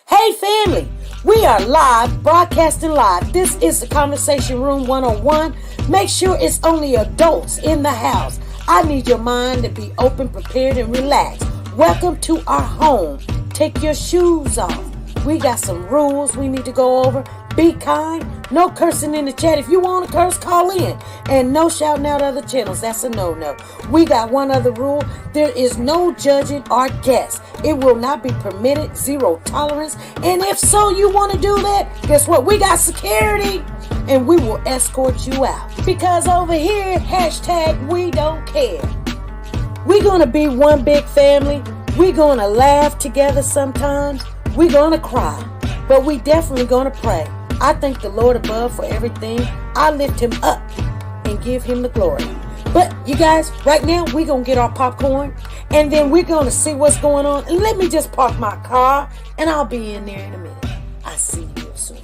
Hey family, we are live, broadcasting live. This is the Conversation Room 101. Make sure it's only adults in the house. I need your mind to be open, prepared, and relaxed. Welcome to our home. Take your shoes off. We got some rules we need to go over. Be kind. No cursing in the chat. If you want to curse, call in. And no shouting out other channels. That's a no-no. We got one other rule. There is no judging our guests. It will not be permitted. Zero tolerance. And if so, you want to do that, guess what? We got security. And we will escort you out. Because over here, hashtag we don't care. We're going to be one big family. We're going to laugh together sometimes. We're going to cry. But we definitely going to pray. I thank the Lord above for everything. I lift him up and give him the glory. But you guys, right now, we're going to get our popcorn. And then we're going to see what's going on. And let me just park my car. And I'll be in there in a minute. I'll see you soon.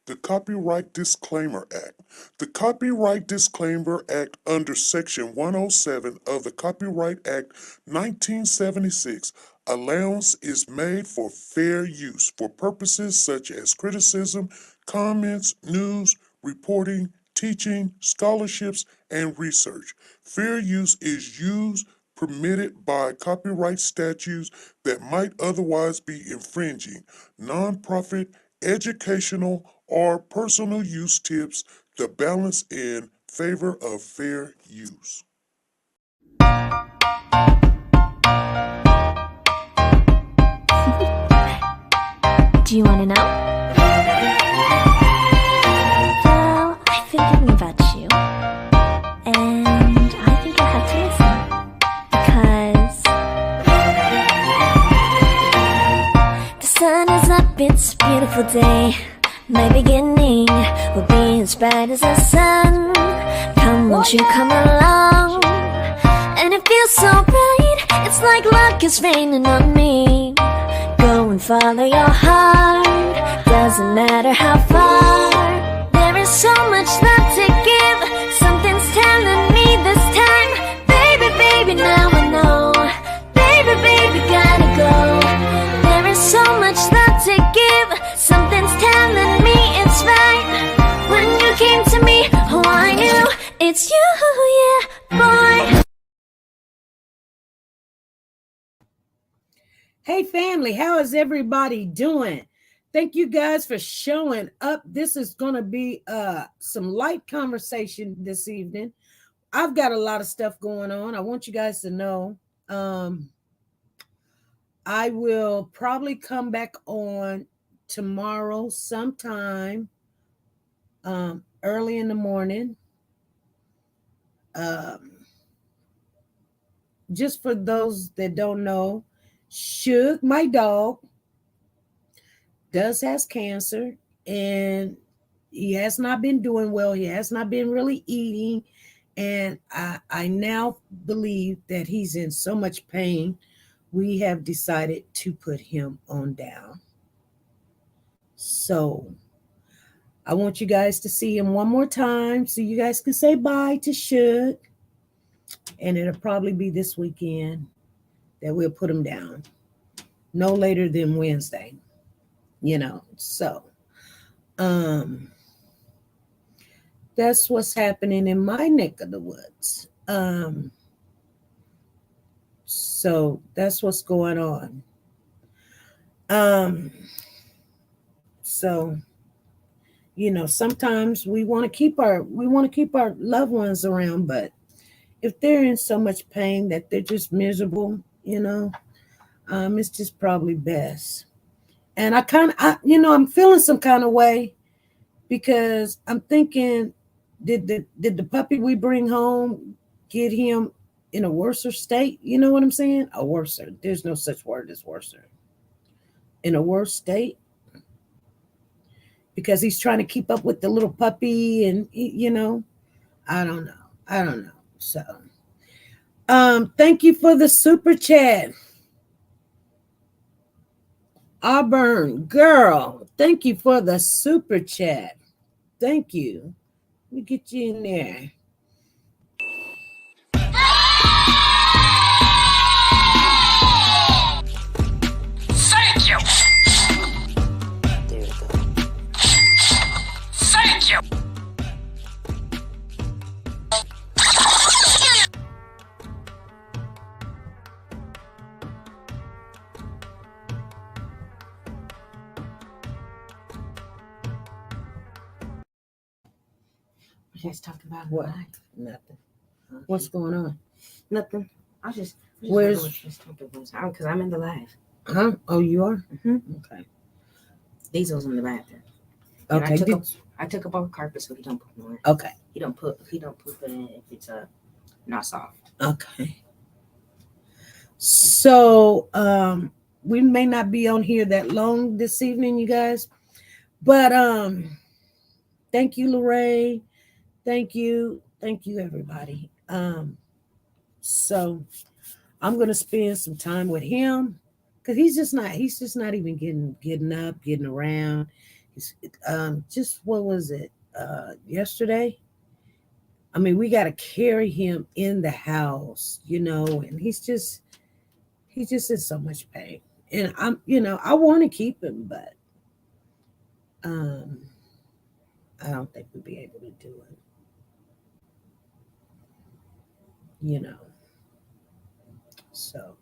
The Copyright Disclaimer Act. The Copyright Disclaimer Act under Section 107 of the Copyright Act 1976, allowance is made for fair use for purposes such as criticism, comments, news, reporting, teaching, scholarships, and research. Fair use is used permitted by copyright statutes that might otherwise be infringing. Nonprofit, educational, or personal use tips the balance in favor of fair use. Do you want to know? Well, I've been thinking about you, and I think you'll have to listen, because the sun is up, it's a beautiful day. My beginning will be as bright as the sun. Come, won't you come along? And it feels so bright, it's like luck is raining on me. Go and follow your heart, doesn't matter how far. There is so much love to give, something's telling me this time. Baby, baby, now I know. Baby, baby, gotta go. There is so much love to give, something's telling me it's right. When you came to me, oh I knew it's you, yeah, boy. Hey family, how is everybody doing? Thank you guys for showing up. This is going to be some light conversation this evening. I've got a lot of stuff going on. I want you guys to know I will probably come back on tomorrow sometime early in the morning. Just for those that don't know, Suge, my dog, does has cancer, and he has not been doing well. He has not been really eating, and I now believe that he's in so much pain. We have decided to put him on down. So I want you guys to see him one more time so you guys can say bye to Suge. And it'll probably be this weekend that we'll put him down. No later than Wednesday. So that's what's happening in my neck of the woods. So that's what's going on. So sometimes we want to keep our loved ones around, but if they're in so much pain that they're just miserable, it's just probably best And I'm feeling some kind of way because I'm thinking, did the puppy we bring home get him in a worser state? You know what I'm saying? A worser. There's no such word as worser. In a worse state, because he's trying to keep up with the little puppy, and I don't know. So, thank you for the super chat, Auburn girl. Thank you for the super chat. Thank you. Let me get you in there. Thank you. There we go. Thank you. You guys talking about What? live? Nothing. Okay. What's going on? Nothing. I just Where's- because I'm in the live. Huh? Oh, you are? Mm-hmm. Okay. Diesel's in the bathroom. And Okay. I took up all the carpet so he don't poop on it. Okay. He don't poop in it if it's not soft. Okay. So, we may not be on here that long this evening, you guys, but thank you, Lorraine. Thank you, everybody. So I'm gonna spend some time with him because he's just not even getting up, getting around. He's just what was it? Yesterday. I mean, we got to carry him in the house, and he's just in so much pain. And I want to keep him, but I don't think we'll be able to do it. So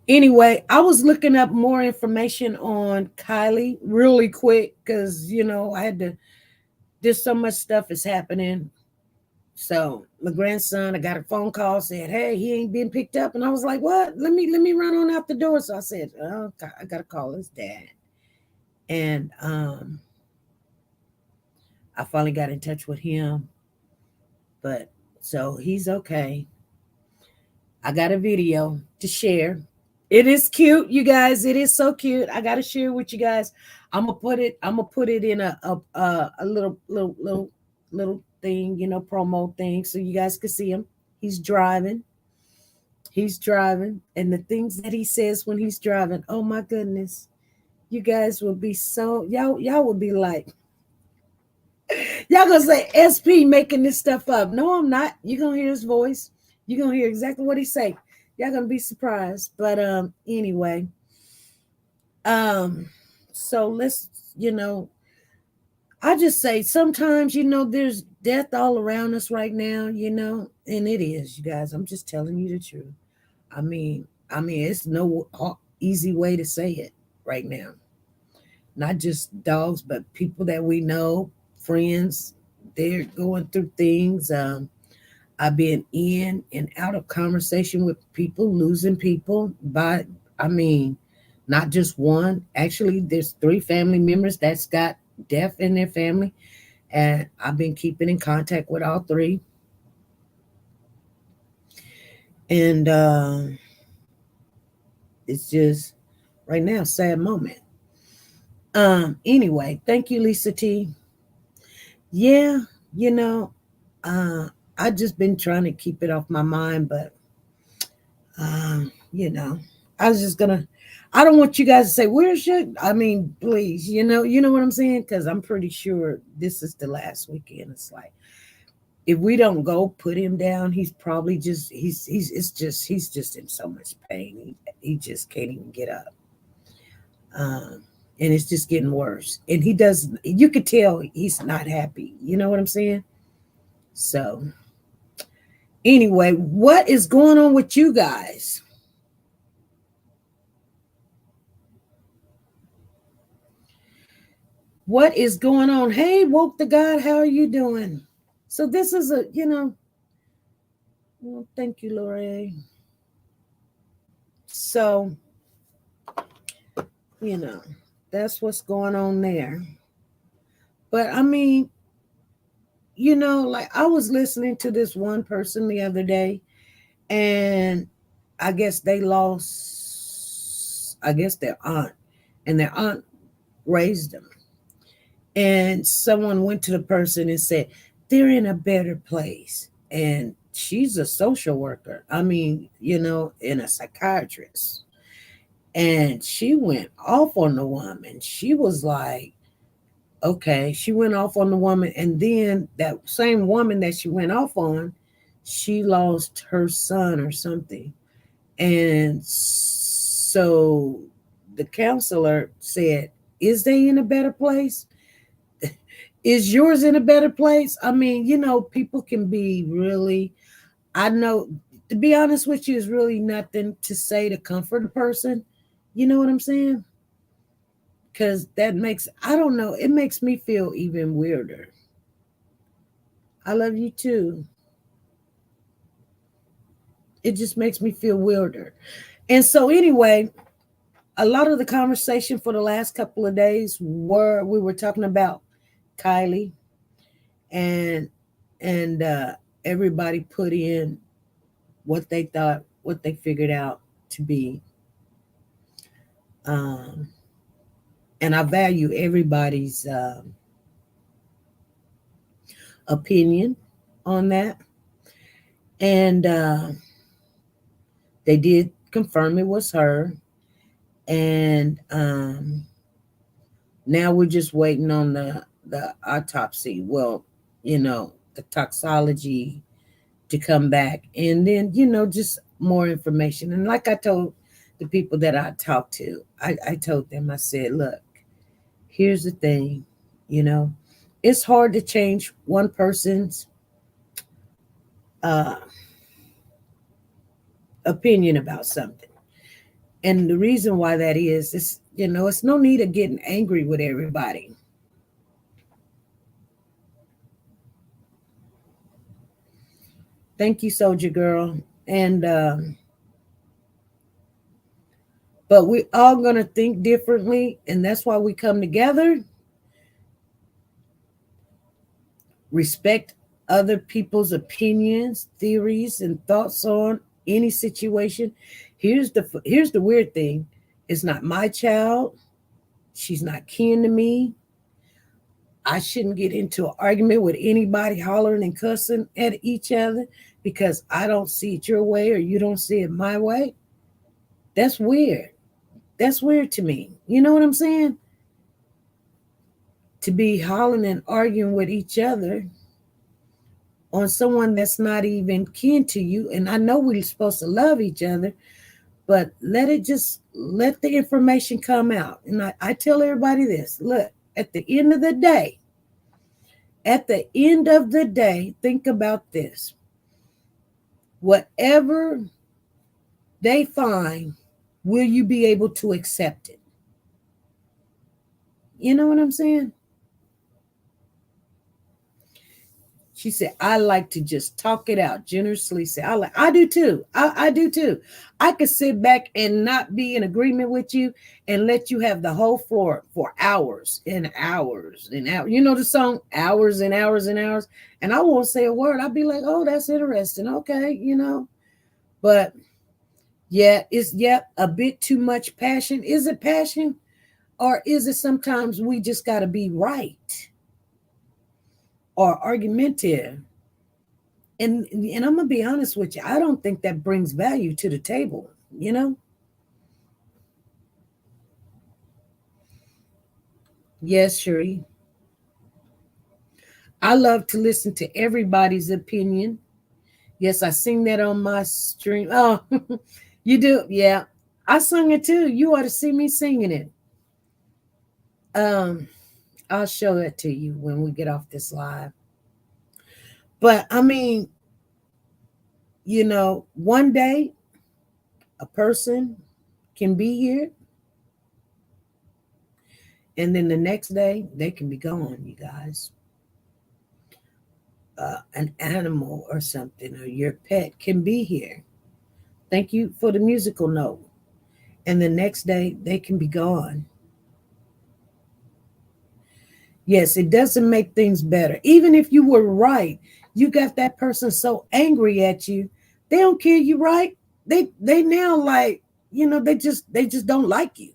anyway, I was looking up more information on Kylie really quick because I had to. There's so much stuff is happening. So my grandson, I got a phone call, said, "Hey, he ain't been picked up," and I was like, "What? Let me run on out the door." So I said, "Oh, I gotta call his dad," and I finally got in touch with him. But so he's okay. I got a video to share. It is cute, you guys. It is so cute. I gotta share with you guys. I'm gonna put it in a little thing, promo thing, so you guys can see him. He's driving, and the things that he says when he's driving. Oh my goodness, you guys will be so y'all would be like, y'all gonna say SP making this stuff up. No, I'm not. You're gonna hear his voice. You're gonna hear exactly what he say. Y'all gonna be surprised. But anyway. So let's, I just say sometimes, there's death all around us right now, and it is, you guys. I'm just telling you the truth. I mean, it's no easy way to say it right now. Not just dogs, but people that we know, friends, they're going through things. I've been in and out of conversation with people, losing people not just one. Actually, there's 3 family members that's got death in their family. And I've been keeping in contact with all 3. And it's just right now, sad moment. Anyway, thank you, Lisa T. Yeah, I just been trying to keep it off my mind, but I was just gonna. I don't want you guys to say, "Where's your?" I mean, please, you know what I'm saying? Because I'm pretty sure this is the last weekend. It's like, if we don't go put him down, he's probably just he's just in so much pain. He just can't even get up. And it's just getting worse. And you could tell he's not happy. You know what I'm saying? So anyway, what is going on with you guys? What is going on? Hey, woke to God, how are you doing? So this is well, thank you, Lorraine. So, that's what's going on there. But I mean, you know, like I was listening to this one person the other day, and I guess they lost, I guess their aunt, and their aunt raised them. And someone went to the person and said, they're in a better place. And she's a social worker. I mean, you know, and a psychiatrist. And she went off on the woman. She was like, okay, she went off on the woman. And then that same woman that she went off on, she lost her son or something. And so the counselor said, is they in a better place? Is yours in a better place? I mean, you know, people can be really, I know, to be honest with you, is really nothing to say to comfort a person. You know what I'm saying? Because that makes, I don't know, it makes me feel even weirder. I love you too. It just makes me feel weirder. And so anyway, a lot of the conversation for the last couple of days we were talking about Kylie, and everybody put in what they thought, what they figured out to be. And I value everybody's opinion on that. And they did confirm it was her. And now we're just waiting on the autopsy. Well, you know, the toxology to come back. And then, you know, just more information. And like I told the people that I talked to, I told them, I said, look, here's the thing, you know, it's hard to change one person's opinion about something. And the reason why that is, you know, it's no need of getting angry with everybody. Thank you, Soldier Girl. And but we're all gonna think differently, and that's why we come together. Respect other people's opinions, theories, and thoughts on any situation. Here's the weird thing. It's not my child. She's not kin to me. I shouldn't get into an argument with anybody hollering and cussing at each other because I don't see it your way or you don't see it my way. That's weird. That's weird to me. You know what I'm saying? To be hollering and arguing with each other on someone that's not even kin to you. And I know we're supposed to love each other, but let the information come out. And I tell everybody this, look, at the end of the day, think about this. Whatever they find, will you be able to accept it? You know what I'm saying? She said, I like to just talk it out. Generously said, I do too. I do too. I could sit back and not be in agreement with you and let you have the whole floor for hours and hours and hours. You know the song, Hours and Hours and Hours? And I won't say a word. I'll be like, oh, that's interesting. Okay, you know. But yeah, it's a bit too much passion. Is it passion? Or is it sometimes we just got to be right? Or argumentative. And I'm going to be honest with you. I don't think that brings value to the table, you know? Yes, Sheree. I love to listen to everybody's opinion. Yes, I sing that on my stream. Oh, you do? Yeah. I sung it too. You ought to see me singing it. I'll show it to you when we get off this live. But I mean, you know, one day a person can be here and then the next day they can be gone, you guys. An animal or something or your pet can be here. Thank you for the musical note. And the next day they can be gone. Yes, it doesn't make things better. Even if you were right, you got that person so angry at you, they don't care you right. They now like, they just don't like you.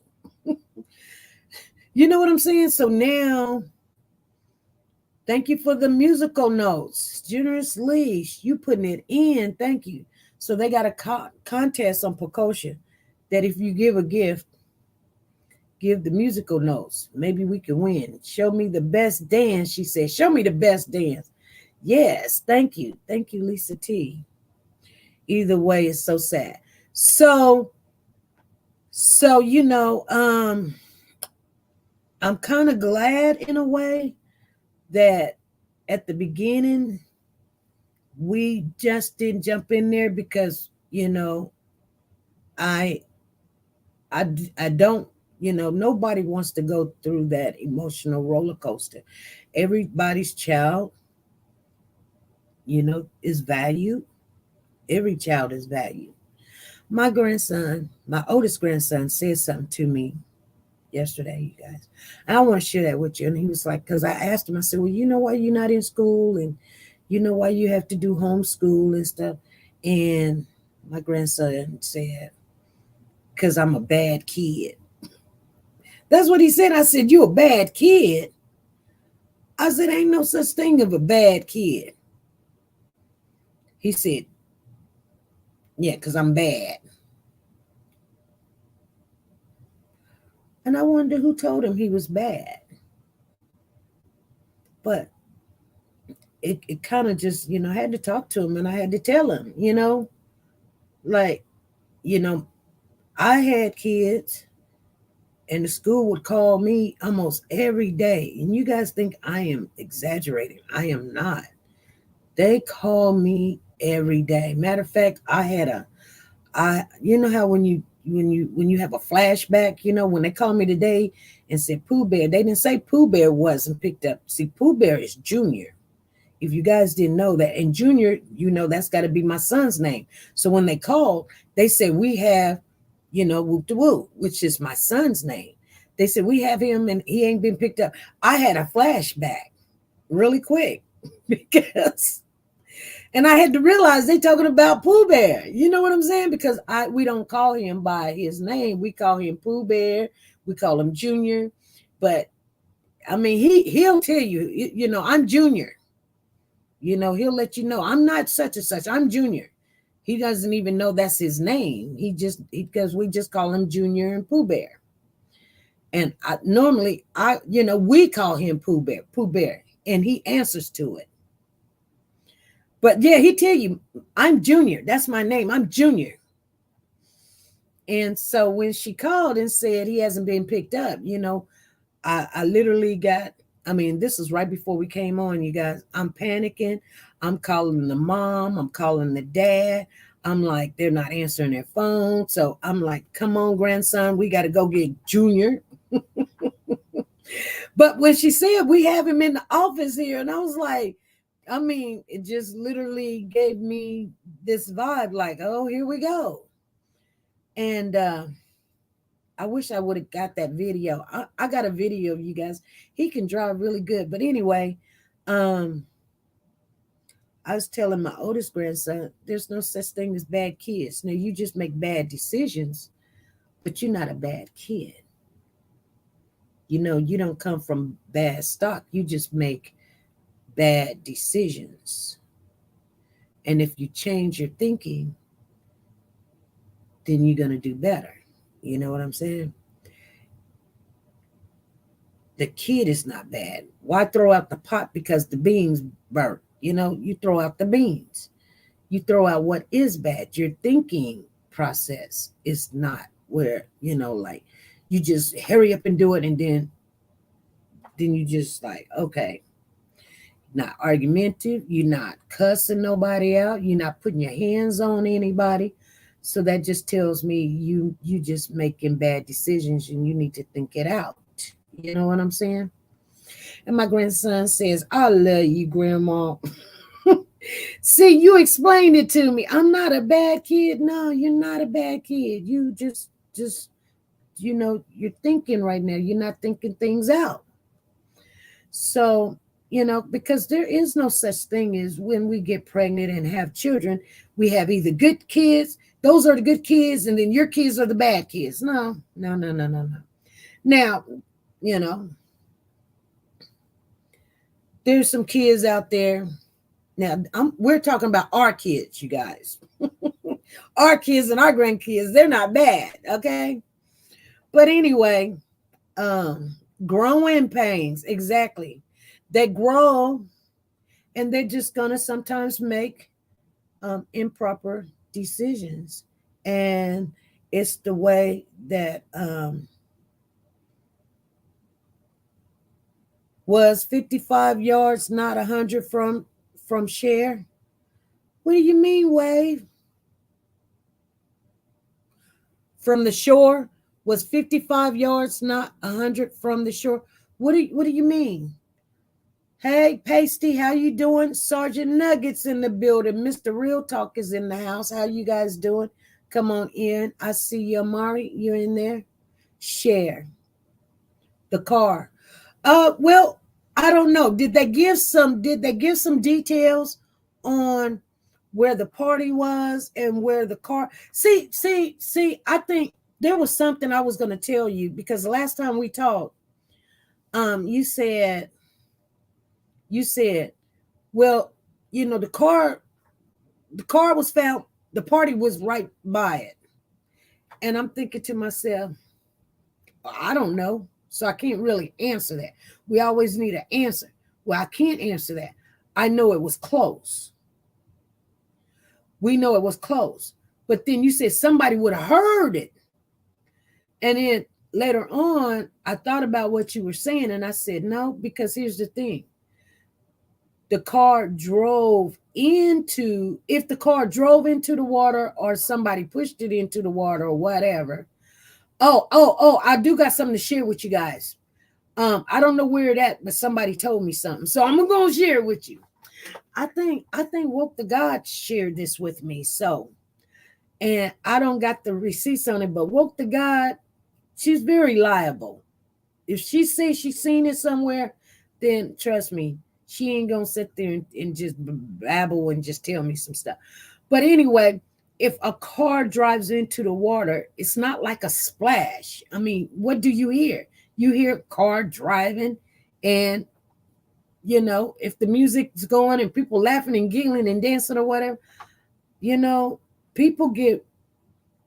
You know what I'm saying? So now, thank you for the musical notes. Generous leash, you putting it in. Thank you. So they got a contest on Petition that if you give a gift, give the musical notes. Maybe we can win. Show me the best dance, she said. Show me the best dance. Yes, thank you. Thank you, Lisa T. Either way, it's so sad. So I'm kind of glad in a way that at the beginning we just didn't jump in there because I don't, nobody wants to go through that emotional roller coaster. Everybody's child, is valued. Every child is valued. My oldest grandson, said something to me yesterday, you guys. I want to share that with you. And he was like, because I asked him, I said, well, you know why you're not in school? And you know why you have to do homeschool and stuff? And my grandson said, because I'm a bad kid. That's what he said. I said, you a bad kid? I said, ain't no such thing of a bad kid. He said, yeah, because I'm bad. And I wonder who told him he was bad. But it kind of just, I had to talk to him and I had to tell him, like, I had kids and the school would call me almost every day. And you guys think I am exaggerating. I am not. They call me every day. Matter of fact, you know how when you have a flashback, when they call me today and said Pooh Bear, they didn't say Pooh Bear wasn't picked up. See, Pooh Bear is Junior. If you guys didn't know that, and Junior, that's got to be my son's name. So when they called, they said we have, Woo-to-Woo, which is my son's name. They said we have him and he ain't been picked up. I had a flashback really quick because, and I had to realize they talking about Pooh Bear. You know what I'm saying? Because we don't call him by his name. We call him Pooh Bear. We call him Junior. But I mean, he'll tell you, I'm Junior. He'll let you know I'm not such and such. I'm Junior. He doesn't even know that's his name. Because we just call him Junior and Pooh Bear. And normally we call him Pooh Bear, and he answers to it. But yeah, he tell you, I'm Junior. That's my name. I'm Junior. And so when she called and said he hasn't been picked up, I literally this is right before we came on, you guys. I'm panicking. I'm calling the mom. I'm calling the dad. I'm like, they're not answering their phone. So I'm like, come on, grandson. We got to go get Junior. But when she said we have him in the office here, and I was like, it just literally gave me this vibe like, oh, here we go. And I wish I would have got that video. I got a video of you guys. He can drive really good. But anyway, I was telling my oldest grandson, there's no such thing as bad kids. Now, you just make bad decisions, but you're not a bad kid. You don't come from bad stock. You just make bad decisions. And if you change your thinking, then you're going to do better. You know what I'm saying? The kid is not bad. Why throw out the pot because the beans burnt? You throw out the beans. You throw out what is bad. Your thinking process is not where, like you just hurry up and do it. And then you just like, okay, not argumentative. You're not cussing nobody out. You're not putting your hands on anybody. So that just tells me you just making bad decisions and you need to think it out. You know what I'm saying? And my grandson says, I love you, Grandma. See, you explained it to me. I'm not a bad kid. No, you're not a bad kid. You just you're thinking right now. You're not thinking things out. So, because there is no such thing as when we get pregnant and have children, we have either good kids, those are the good kids, and then your kids are the bad kids. No. Now, there's some kids out there. Now, we're talking about our kids, you guys. Our kids and our grandkids, they're not bad, okay? But anyway, growing pains, exactly. They grow, and they're just gonna sometimes make improper decisions, and it's the way that was 55 yards, not 100 from Cher. What do you mean, Wave? From the shore was 55 yards, not 100 from the shore. What do you mean? Hey, Pasty, how you doing? Sergeant Nuggets in the building. Mr. Real Talk is in the house. How you guys doing? Come on in. I see you, Amari. You in there? Share the car. Well, I don't know. Did they give some details on where the party was and where the car? See, I think there was something I was going to tell you, because the last time we talked, you said, well, the car was found, the party was right by it. And I'm thinking to myself, I don't know. So I can't really answer that. We always need an answer. Well, I can't answer that. I know it was close. We know it was close. But then you said somebody would have heard it. And then later on, I thought about what you were saying, and I said, no, because here's the thing. The car drove into, if the car drove into the water or somebody pushed it into the water or whatever. Oh, I do got something to share with you guys. I don't know where it at, but somebody told me something. So I'm going to share it with you. I think Woke the God shared this with me. So, and I don't got the receipts on it, but Woke the God, she's very liable. If she says she's seen it somewhere, then trust me, she ain't going to sit there and just babble and just tell me some stuff. But anyway, if a car drives into the water, it's not like a splash. I mean, what do you hear? You hear a car driving, and, if the music's going and people laughing and giggling and dancing or whatever, people get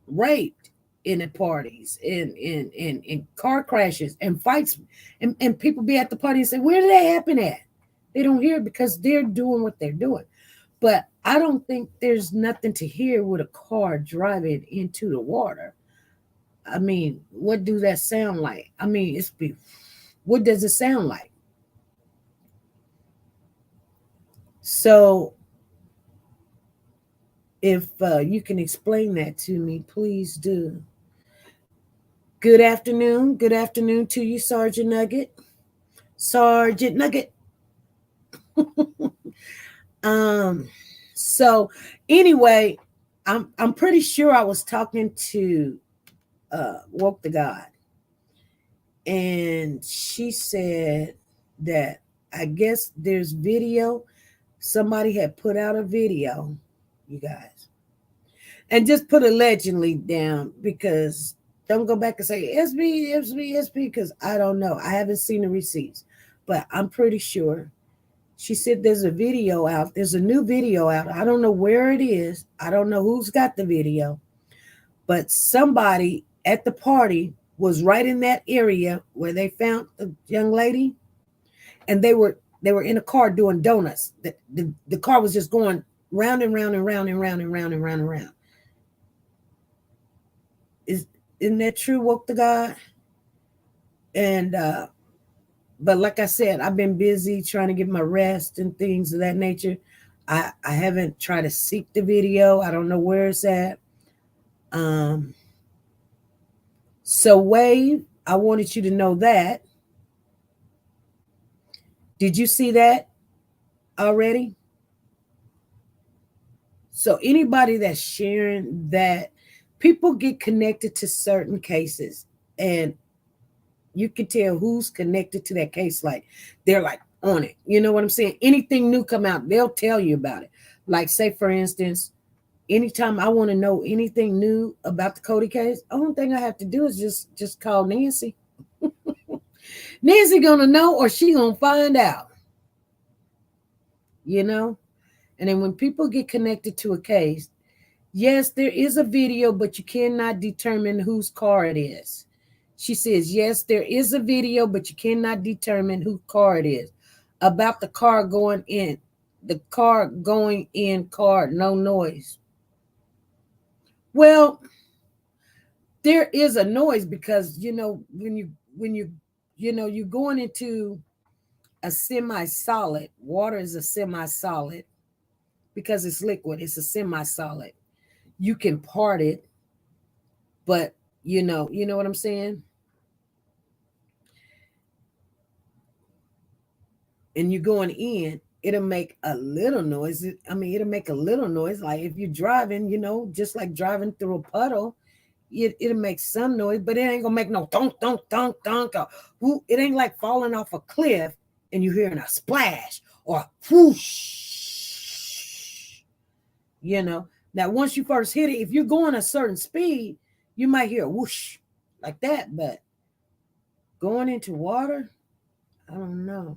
raped in the parties and car crashes and fights, and people be at the party and say, where did that happen at? They don't hear it because they're doing what they're doing. But I don't think there's nothing to hear with a car driving into the water. I mean, what do that sound like? I mean, what does it sound like? So if you can explain that to me, please do. Good afternoon. Good afternoon to you, Sergeant Nugget. Sergeant Nugget. So anyway, I'm pretty sure I was talking to Woke the God, and she said that I guess there's video. Somebody had put out a video, you guys, and just put allegedly down, because don't go back and say SB, because I don't know. I haven't seen the receipts, but I'm pretty sure. She said there's a video out. There's a new video out. I don't know where it is. I don't know who's got the video, but somebody at the party was right in that area where they found the young lady, and they were in a car doing donuts. The car was just going round and round and round and round and round and round and round. Isn't that true, Woke the God? And but like I said, I've been busy trying to get my rest and things of that nature. I haven't tried to seek the video. I don't know where it's at. So Wave, I wanted you to know that. Did you see that already? So anybody that's sharing that, people get connected to certain cases, and You can tell who's connected to that case. Like they're like on it. You know what I'm saying? Anything new come out, they'll tell you about it. Like say for instance, anytime I want to know anything new about the Cody case, only thing I have to do is just call Nancy. Nancy gonna know or she gonna find out. You know? And then when people get connected to a case, yes, there is a video, but you cannot determine whose car it is. She says, yes, there is a video, but you cannot determine whose car it is. About the car going in. The car going in car, no noise. Well, there is a noise because, you know, when you're going into a semi-solid, water is a semi-solid because it's liquid, it's a semi-solid. You can part it, but you know what I'm saying? And you're going in, it'll make a little noise. It'll make a little noise. Like if you're driving, you know, just like driving through a puddle, it'll make some noise, but it ain't gonna make no thunk, thunk, thunk, thunk. It ain't like falling off a cliff and you're hearing a splash or a whoosh. You know, now once you first hit it, if you're going a certain speed, you might hear a whoosh like that, but going into water, I don't know.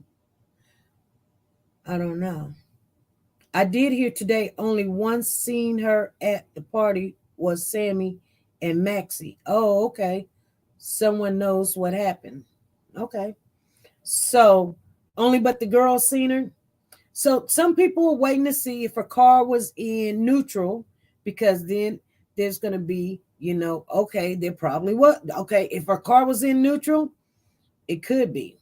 I did hear today only one seen her at the party was Sammy and Maxie. Oh, okay. Someone knows what happened. Okay. So only but the girl seen her. So some people were waiting to see if her car was in neutral because then there's going to be, you know, okay, there probably was. Okay, if her car was in neutral, it could be.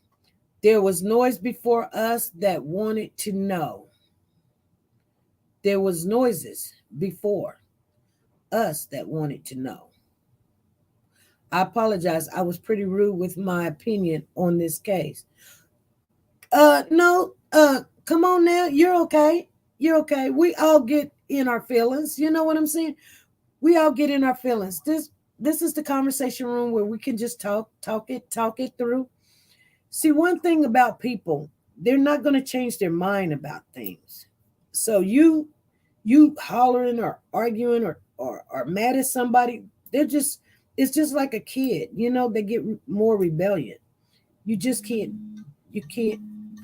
There was noise before us that wanted to know. There was noises before us that wanted to know. I apologize. I was pretty rude with my opinion on this case. No, come on now. You're okay. You're okay. We all get in our feelings. You know what I'm saying? We all get in our feelings. This is the conversation room where we can just talk it through. See, one thing about people, they're not going to change their mind about things. So you hollering or arguing or mad at somebody, it's just like a kid. You know, they get more rebellion. You can't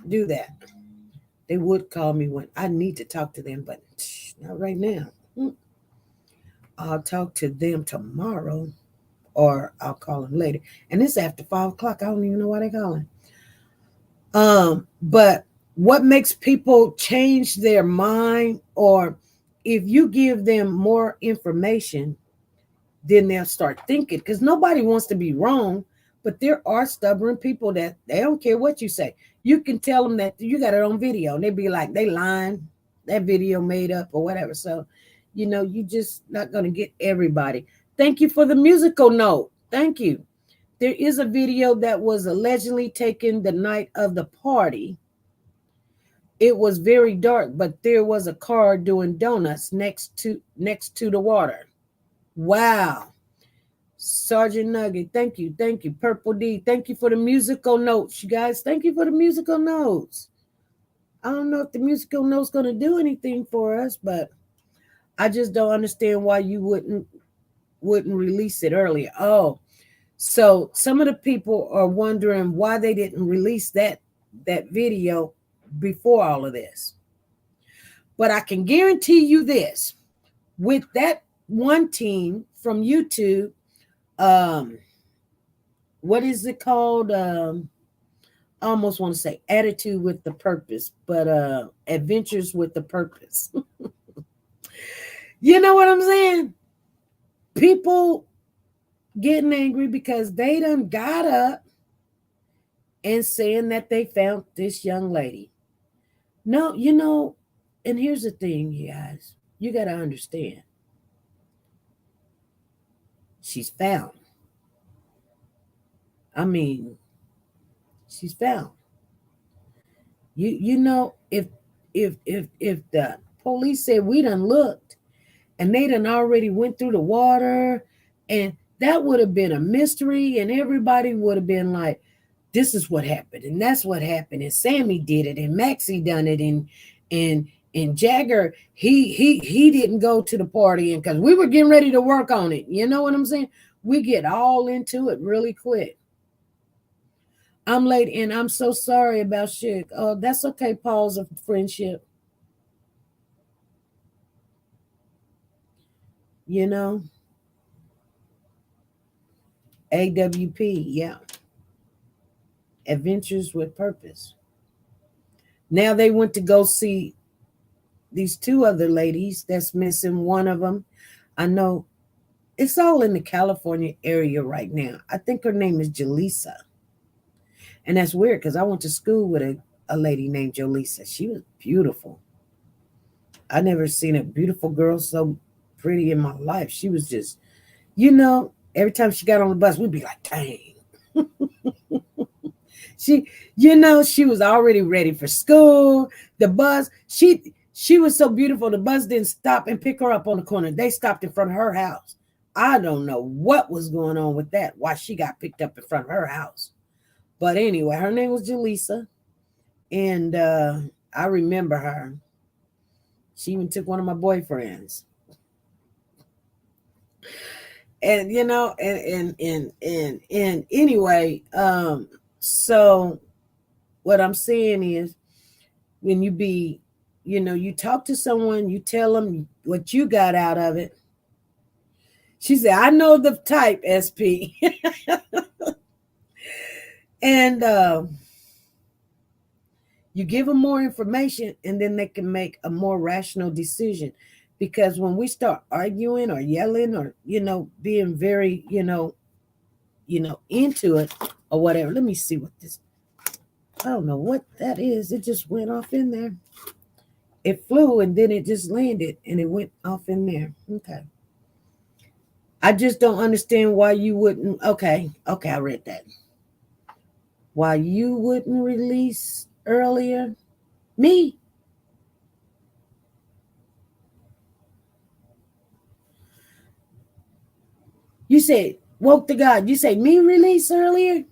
do that. They would call me when I need to talk to them, but not right now. I'll talk to them tomorrow or I'll call them later. And it's after 5 o'clock. I don't even know why they're calling. But what makes people change their mind, or if you give them more information, then they'll start thinking, because nobody wants to be wrong, but there are stubborn people that they don't care what you say. You can tell them that you got it on video and they'd be like, they lying, that video made up or whatever. So, you know, you just not going to get everybody. Thank you for the musical note. Thank you. There is a video that was allegedly taken the night of the party. It was very dark, but there was a car doing donuts next to the water. Wow. Sergeant Nugget, thank you. Thank you. Purple D, thank you for the musical notes, you guys. Thank you for the musical notes. I don't know if the musical note's going to do anything for us, but I just don't understand why you wouldn't release it earlier. Oh, so some of the people are wondering why they didn't release that video before all of this. But I can guarantee you this, with that one team from YouTube, what is it called? I almost want to say Attitude with the Purpose, but Adventures with the Purpose. You know what I'm saying? People getting angry because they done got up and saying that they found this young lady. No, you know, and here's the thing, you guys. You got to understand. She's found. I mean, she's found. You know, if the police said we done looked and they done already went through the water and that would have been a mystery, and everybody would have been like, this is what happened, and that's what happened, and Sammy did it, and Maxie done it, and Jagger, he didn't go to the party, and because we were getting ready to work on it. You know what I'm saying? We get all into it really quick. I'm late, and I'm so sorry about shit. Oh, that's okay. Pause of friendship. You know, AWP, yeah. Adventures with Purpose. Now they went to go see these two other ladies that's missing. One of them, I know it's all in the California area right now. I think her name is Jaleesa. And that's weird because I went to school with a lady named Jaleesa. She was beautiful. I never seen a beautiful girl so pretty in my life. She was just, every time she got on the bus, we'd be like, dang. She was already ready for school. The bus, she was so beautiful. The bus didn't stop and pick her up on the corner. They stopped in front of her house. I don't know what was going on with that, why she got picked up in front of her house. But anyway, her name was Jaleesa. And I remember her. She even took one of my boyfriends. And and anyway, so what I'm saying is, when you talk to someone, you tell them what you got out of it. She said, I know the type, SP. And you give them more information, and then they can make a more rational decision. Because when we start arguing or yelling or, being very, into it or whatever. Let me see what this, I don't know what that is. It just went off in there. It flew and then it just landed and it went off in there. Okay. I just don't understand why you wouldn't. Okay, I read that. Why you wouldn't release earlier? Me? You said, woke to God. You say me release earlier?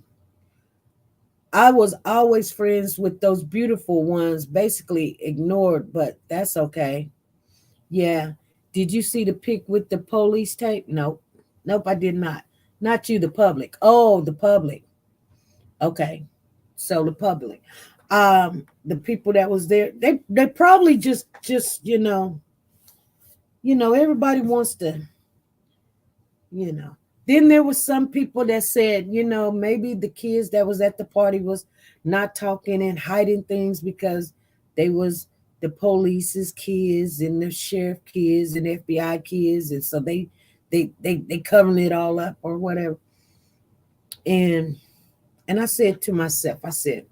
I was always friends with those beautiful ones, basically ignored, but that's okay. Yeah. Did you see the pic with the police tape? Nope, I did not. Not you, the public. Oh, the public. Okay. So the public. The people that was there, they probably just everybody wants to, Then there was some people that said, maybe the kids that was at the party was not talking and hiding things because they was the police's kids and the sheriff kids and FBI kids, and so they covering it all up or whatever. And I said to myself, I said,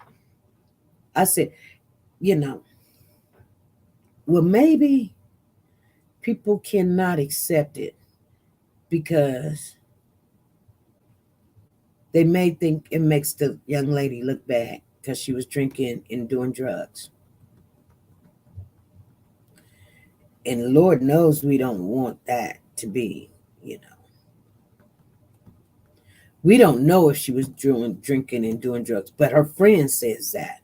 well, maybe people cannot accept it because they may think it makes the young lady look bad because she was drinking and doing drugs. And Lord knows we don't want that to be, We don't know if she was drinking and doing drugs, but her friend says that.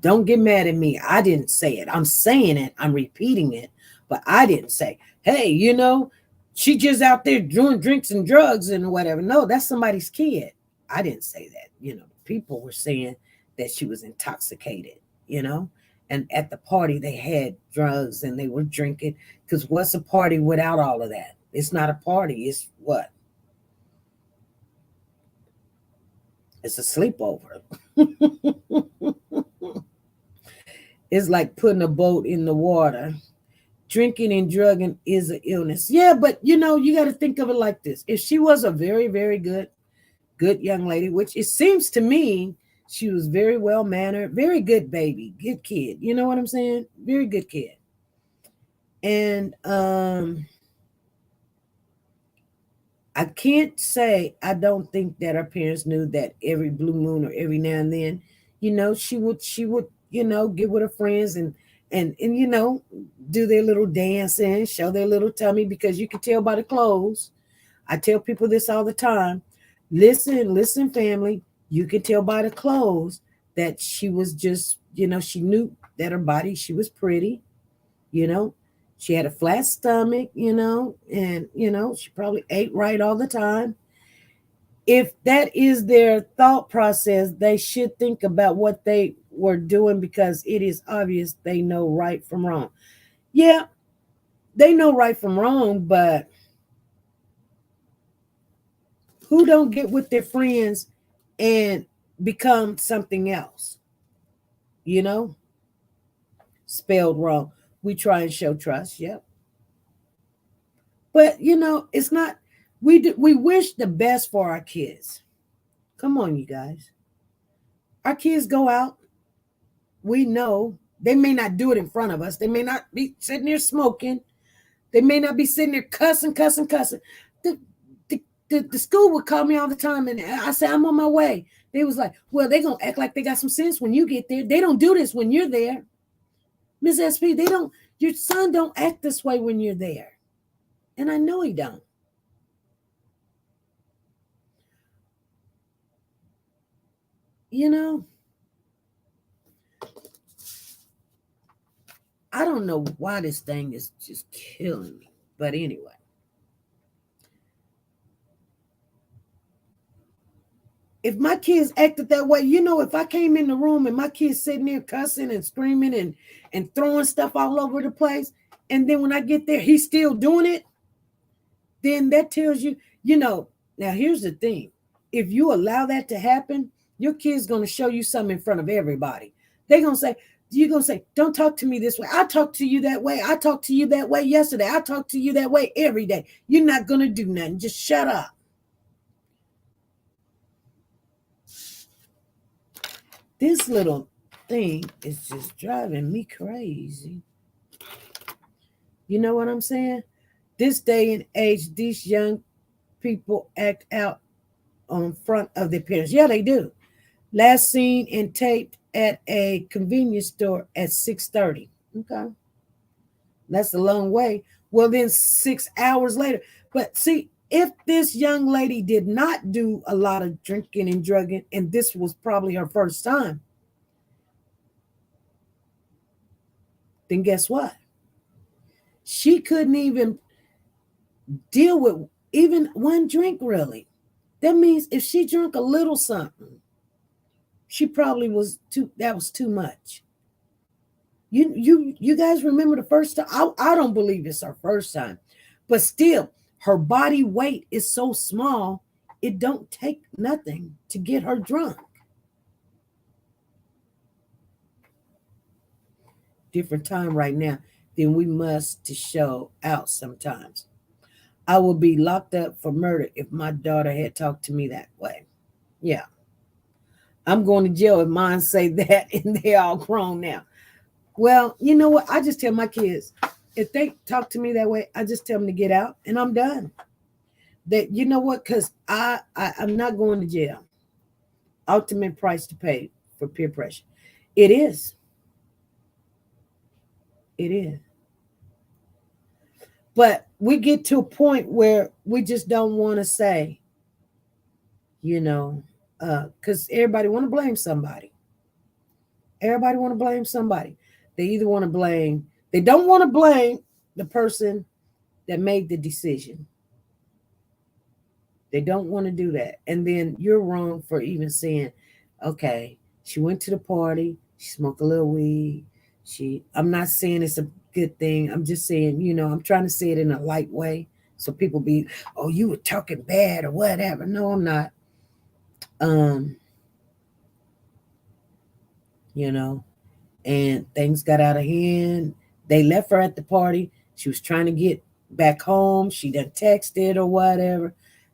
Don't get mad at me. I didn't say it. I'm saying it. I'm repeating it. But I didn't say, hey, she just out there doing drinks and drugs and whatever. No, that's somebody's kid. I didn't say that. People were saying that she was intoxicated, and at the party they had drugs and they were drinking. Because what's a party without all of that? It's not a party. It's what? It's a sleepover. It's like putting a boat in the water. Drinking and drugging is an illness. Yeah, but you got to think of it like this. If she was a very, very good young lady, which it seems to me she was very well mannered, very good baby, good kid. You know what I'm saying? Very good kid. And I can't say I don't think that her parents knew that every blue moon or every now and then, she would get with her friends and do their little dancing, show their little tummy, because you could tell by the clothes. I tell people this all the time. Listen, family. You can tell by the clothes that she was just, she knew that her body, she was pretty, she had a flat stomach, and, she probably ate right all the time. If that is their thought process, they should think about what they were doing, because it is obvious they know right from wrong. Yeah, they know right from wrong, but who don't get with their friends and become something else? Spelled wrong. We try and show trust, yep. But it's not. We wish the best for our kids. Come on, you guys. Our kids go out. We know they may not do it in front of us. They may not be sitting there smoking. They may not be sitting there cussing. The school would call me all the time, and I say, I'm on my way. They was like, well, they're going to act like they got some sense when you get there. They don't do this when you're there. Ms. SP, your son don't act this way when you're there. And I know he don't. I don't know why this thing is just killing me. But anyway. If my kids acted that way, if I came in the room and my kids sitting there cussing and screaming and throwing stuff all over the place, and then when I get there, he's still doing it, then that tells you, now here's the thing. If you allow that to happen, your kid's going to show you something in front of everybody. You're going to say, don't talk to me this way. I talked to you that way. I talked to you that way yesterday. I talked to you that way every day. You're not going to do nothing. Just shut up. This little thing is just driving me crazy. You know what I'm saying? This day and age, these young people act out on front of their parents. Yeah, they do. Last seen and taped at a convenience store at 6:30. Okay. That's a long way. Well, then 6 hours later. But see, if this young lady did not do a lot of drinking and drugging, and this was probably her first time, then guess what? She couldn't even deal with even one drink, really. That means if she drank a little something, she probably that was too much. You guys remember the first time? I don't believe it's her first time, but still, her body weight is so small, it don't take nothing to get her drunk. Different time right now, then we must to show out sometimes. I would be locked up for murder if my daughter had talked to me that way. Yeah. I'm going to jail if mine say that, and they all grown now. Well, you know what? I just tell my kids, if they talk to me that way, I just tell them to get out, and I'm done. That, you know what? Because I'm not going to jail. Ultimate price to pay for peer pressure. It is. It is. But we get to a point where we just don't want to say, because everybody want to blame somebody. Everybody want to blame somebody. They either want to blame, they don't want to blame the person that made the decision. They don't want to do that. And then you're wrong for even saying, okay, she went to the party, she smoked a little weed. I'm not saying it's a good thing. I'm just saying, I'm trying to say it in a light way. So people be, oh, you were talking bad or whatever. No, I'm not. And things got out of hand. They left her at the party. She was trying to get back home. She done texted or whatever.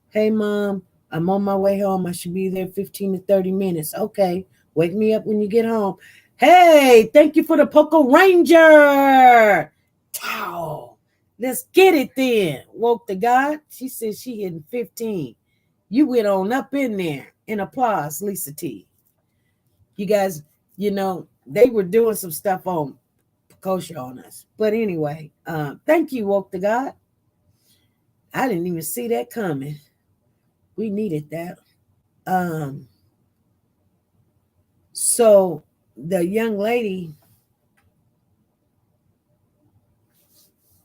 Hey, Mom, I'm on my way home. I should be there 15 to 30 minutes. Okay, wake me up when you get home. Hey, thank you for the Poco Ranger. Tow. Let's get it then. Woke the God. She said she hitting 15. You went on up in there. And applause, Lisa T. You guys, they were doing some stuff on kosher on us. But anyway, thank you, Woke the God. I didn't even see that coming. We needed that. So the young lady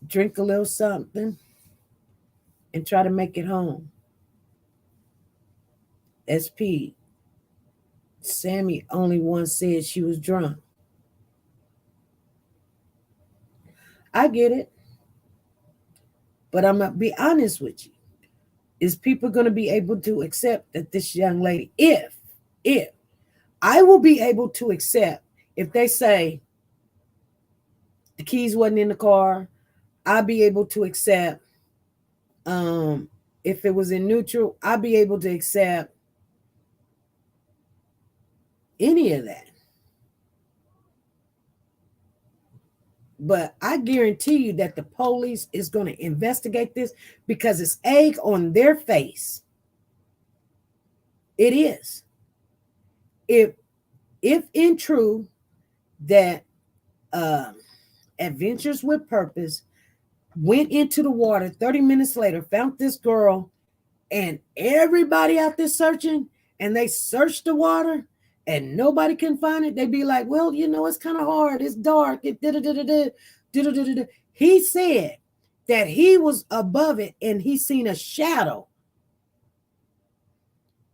drink a little something and try to make it home. SP, Sammy only once said she was drunk. I get it. But I'm going to be honest with you. Is people going to be able to accept that this young lady, if I will be able to accept if they say the keys wasn't in the car, I'll be able to accept if it was in neutral, I'll be able to accept any of that. But I guarantee you that the police is going to investigate this because it's egg on their face. It is. If in true that Adventures with Purpose went into the water 30 minutes later, found this girl, and everybody out there searching, and they searched the water, and nobody can find it, they'd be like, well, it's kind of hard. It's dark. He said that he was above it, and he seen a shadow.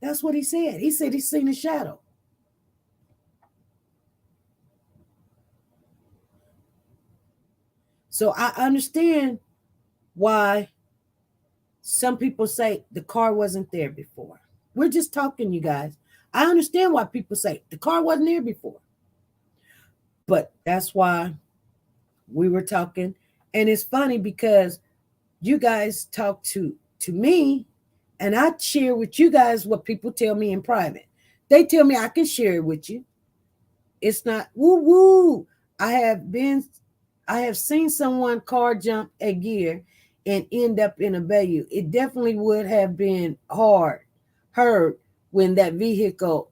That's what he said. He said he's seen a shadow. So I understand why some people say the car wasn't there before. We're just talking, you guys. I understand why people say the car wasn't there before. But that's why we were talking. And it's funny because you guys talk to me, and I share with you guys what people tell me in private. They tell me I can share it with you. It's not woo-woo. I have seen someone car jump a gear and end up in a bayou. It definitely would have been heard when that vehicle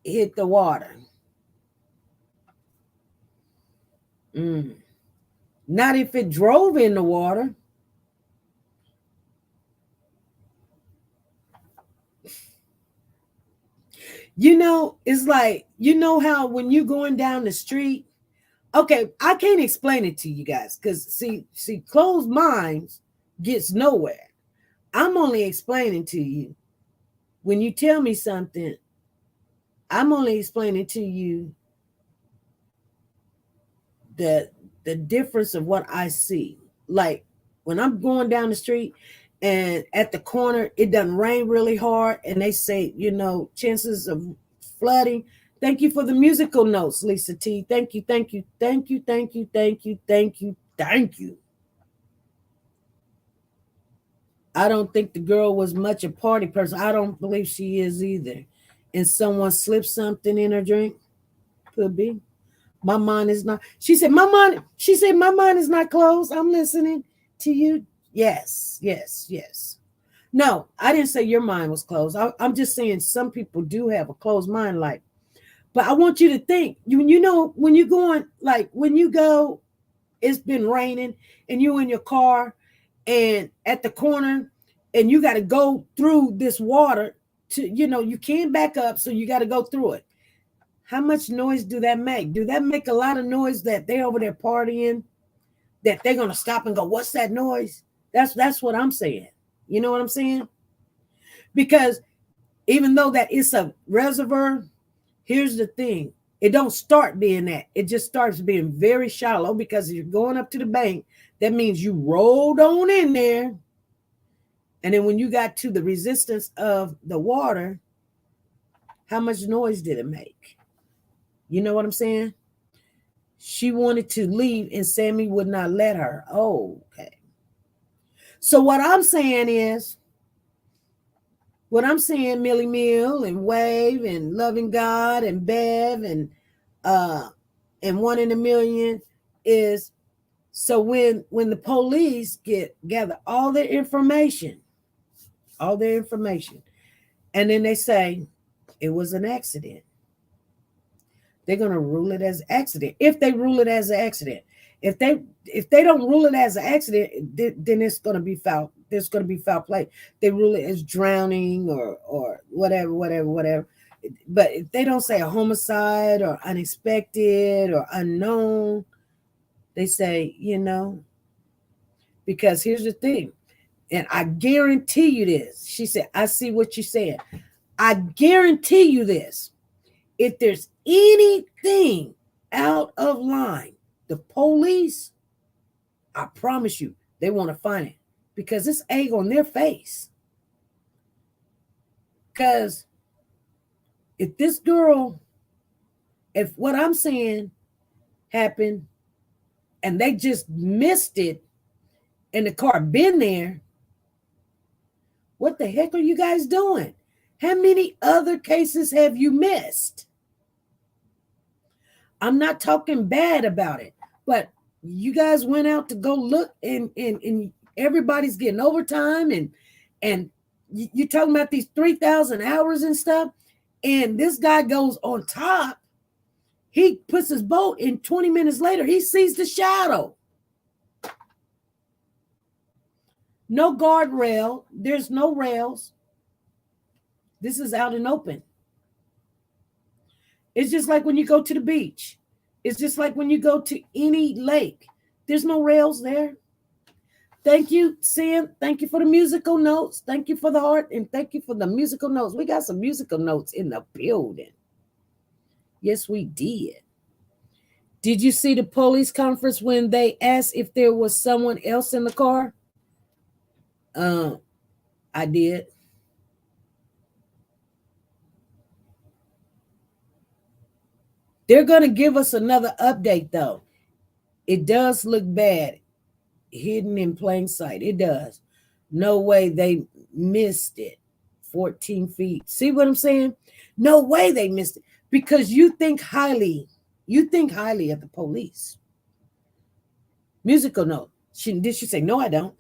hit the water. Not if it drove in the water. It's like, how when you're going down the street, okay, I can't explain it to you guys because see, closed minds gets nowhere. I'm only explaining to you when you tell me something. I'm only explaining to you the difference of what I see. Like when I'm going down the street and at the corner, it doesn't rain really hard, and they say, chances of flooding. Thank you for the musical notes, Lisa T. Thank you. I don't think the girl was much a party person. I don't believe she is either. And someone slipped something in her drink. Could be. My mind is not. She said my mind is not closed. I'm listening to you. Yes. No, I didn't say your mind was closed. I'm just saying some people do have a closed mind, like. But I want you to think, when you're going, like when you go, it's been raining and you're in your car and at the corner and you got to go through this water to, you can't back up. So you got to go through it. How much noise do that make? Do that make a lot of noise that they're over there partying, that they're going to stop and go, what's that noise? That's what I'm saying. You know what I'm saying? Because even though that it's a reservoir, here's the thing. It don't start being that. It just starts being very shallow because if you're going up to the bank, that means you rolled on in there. And then when you got to the resistance of the water, how much noise did it make? You know what I'm saying? She wanted to leave and Sammy would not let her. Oh, okay. So what I'm saying, Millie Mill and Wave and Loving God and Bev and 1 in a Million is, so when the police gather all their information, and then they say it was an accident, they're going to rule it as accident. If they rule it as an accident, if they don't rule it as an accident, then it's going to be there's going to be foul play. They rule it as drowning or whatever. But if they don't say a homicide or unexpected or unknown, they say, because here's the thing, and I guarantee you this. She said, I see what you're saying. I guarantee you this. If there's anything out of line, the police, I promise you, they want to find it because it's egg on their face. Because if this girl, if what I'm saying happened and they just missed it and the car been there, what the heck are you guys doing? How many other cases have you missed? I'm not talking bad about it, but you guys went out to go look and everybody's getting overtime and you're talking about these 3,000 hours and stuff. And this guy goes on top. He puts his boat and 20 minutes later, he sees the shadow. No guardrail. There's no rails. This is out and open. It's just like when you go to the beach. It's just like when you go to any lake. There's no rails there. Thank you, Sam. Thank you for the musical notes. Thank you for the heart. And thank you for the musical notes. We got some musical notes in the building. Yes, we did. Did you see the police conference when they asked if there was someone else in the car? I did. They're going to give us another update, though. It does look bad. Hidden in plain sight. It does. No way they missed it. 14 feet. See what I'm saying? No way they missed it. Because you think highly. You think highly of the police. Musical note. Did she say, no, I don't?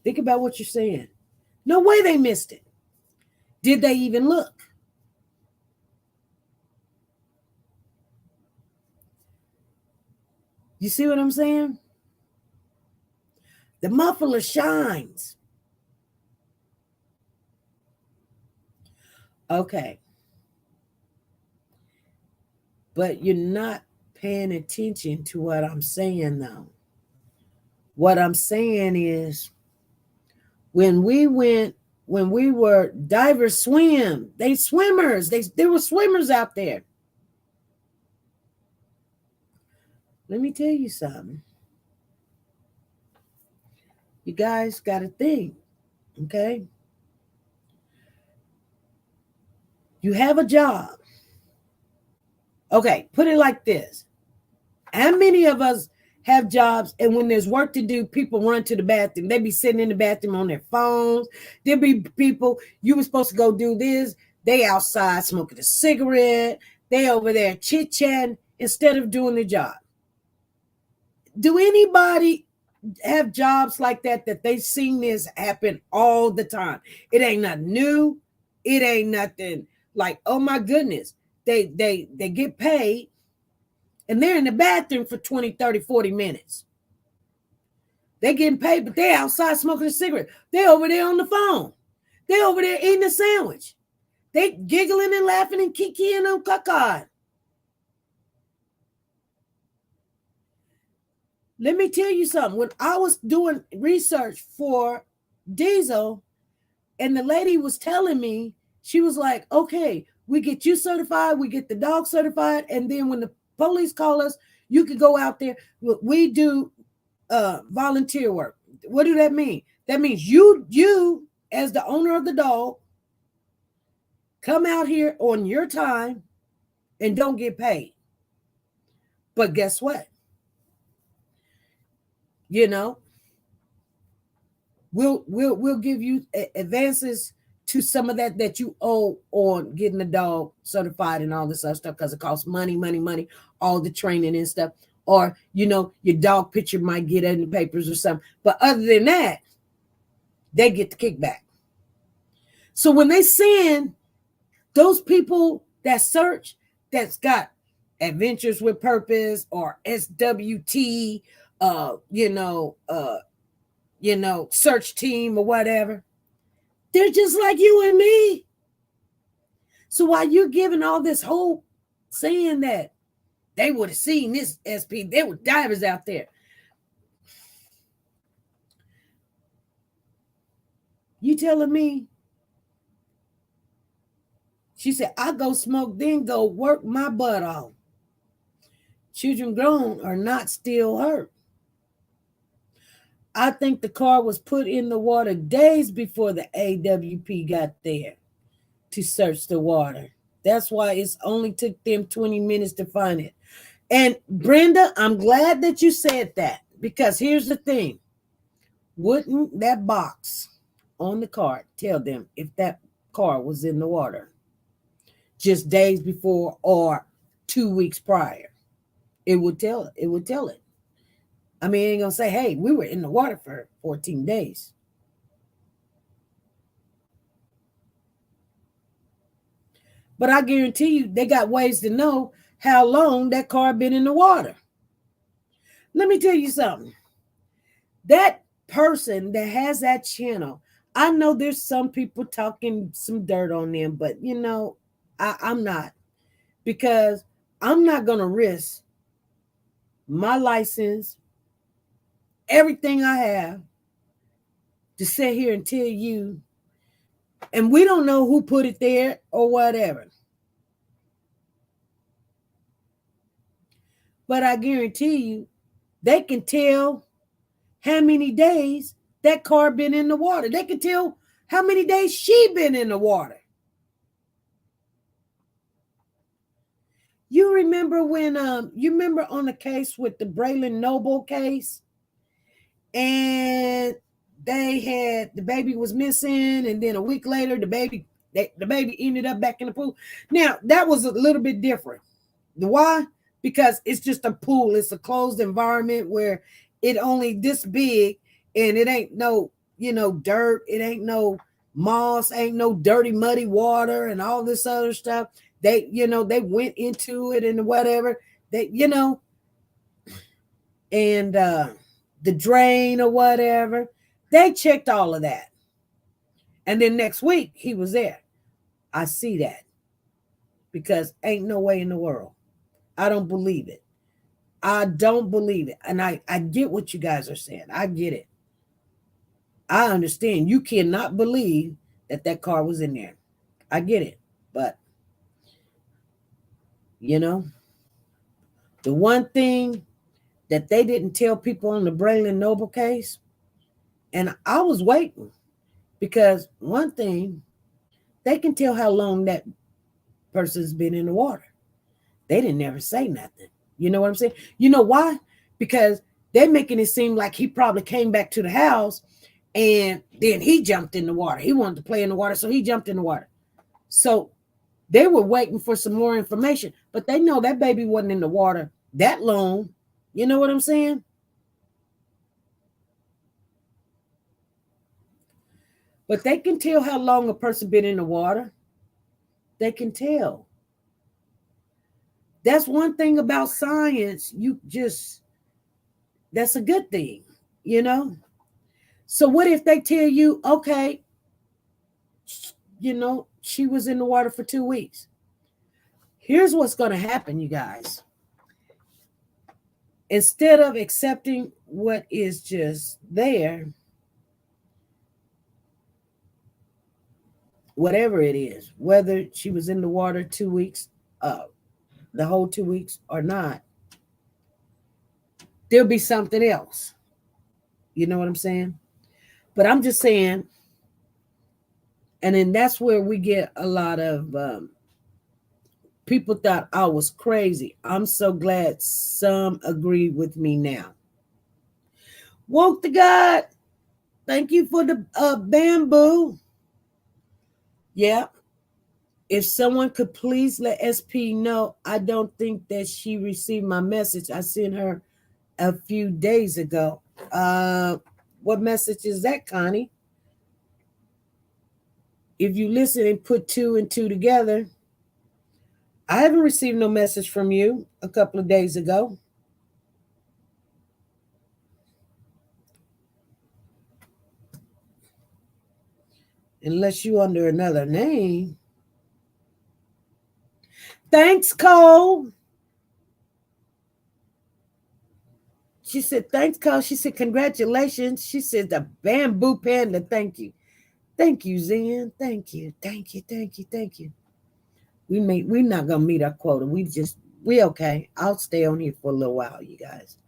Think about what you're saying. No way they missed it. Did they even look? You see what I'm saying? The muffler shines. Okay. But you're not paying attention to what I'm saying, though. What I'm saying is, when we were divers swim, they swimmers. There were swimmers out there. Let me tell you something. You guys got to think, okay? You have a job. Okay, put it like this. How many of us have jobs and when there's work to do, people run to the bathroom? They be sitting in the bathroom on their phones. There'll be people, you were supposed to go do this. They outside smoking a cigarette. They over there chit-chatting instead of doing their job. Do anybody have jobs like that they've seen this happen all the time? It ain't nothing new. It ain't nothing like, oh my goodness. They get paid and they're in the bathroom for 20, 30, 40 minutes. They getting paid, but they outside smoking a cigarette. They over there on the phone. They over there eating a sandwich. They giggling and laughing and kikiing on caca. Let me tell you something. When I was doing research for Diesel, and the lady was telling me, she was like, okay, we get you certified, we get the dog certified, and then when the police call us, you could go out there. We do volunteer work. What do that mean? That means you as the owner of the dog, come out here on your time and don't get paid. But guess what? We'll give you advances to some of that you owe on getting the dog certified and all this other stuff, because it costs money, all the training and stuff. Or, your dog picture might get in the papers or something. But other than that, they get the kickback. So when they send those people that search, that's got Adventures with Purpose or SWT, search team or whatever. They're just like you and me. So while you're giving all this hope, saying that they would have seen this SP, there were divers out there. You telling me? She said, I go smoke, then go work my butt off. Children grown are not still hurt. I think the car was put in the water days before the AWP got there to search the water. That's why it's only took them 20 minutes to find it. And Brenda, I'm glad that you said that, because here's the thing. Wouldn't that box on the card tell them if that car was in the water just days before or 2 weeks prior? It would tell it. It would tell it. I mean, it ain't gonna say, hey, we were in the water for 14 days. But I guarantee you, they got ways to know how long that car been in the water. Let me tell you something. That person that has that channel, I know there's some people talking some dirt on them, but I'm not, because I'm not going to risk my license, everything I have, to sit here and tell you, and we don't know who put it there or whatever. But I guarantee you, they can tell how many days that car been in the water. They can tell how many days she been in the water. You remember when on the case with the Braylon Noble case, and the baby was missing, and then a week later the baby ended up back in the pool. Now that was a little bit different. Why? Because it's just a pool. It's a closed environment where it only this big, and it ain't no dirt. It ain't no moss. Ain't no dirty muddy water and all this other stuff. They went into it and whatever. And the drain or whatever. They checked all of that. And then next week he was there. I see that, because ain't no way in the world. I don't believe it. I don't believe it. And I get what you guys are saying. I get it. I understand. You cannot believe that car was in there. I get it. But, the one thing that they didn't tell people on the Braylon Noble case, and I was waiting, because one thing, they can tell how long that person's been in the water. They didn't never say nothing. You know what I'm saying? You know why? Because they're making it seem like he probably came back to the house and then he jumped in the water. He wanted to play in the water, so he jumped in the water. So they were waiting for some more information, but they know that baby wasn't in the water that long. You know what I'm saying? But they can tell how long a person been in the water. They can tell. That's one thing about science. That's a good thing, So what if they tell you, okay, she was in the water for 2 weeks. Here's what's going to happen, you guys. Instead of accepting what is just there, whatever it is, whether she was in the water 2 weeks, the whole 2 weeks or not, there'll be something else. You know what I'm saying? But I'm just saying, and then that's where we get a lot of people thought I was crazy. I'm so glad some agree with me now. Woke to God. Thank you for the bamboo. Yeah. If someone could please let SP know, I don't think that she received my message. I sent her a few days ago. What message is that, Connie? If you listen and put 2 and 2 together, I haven't received no message from you a couple of days ago. unless you under another name. Thanks, Cole. She said, thanks, Cole. She said, congratulations. She said, the bamboo panda. Thank you. Thank you, Zen. Thank you. Thank you. Thank you. Thank you. We're not gonna meet our quota. We okay. I'll stay on here for a little while, you guys.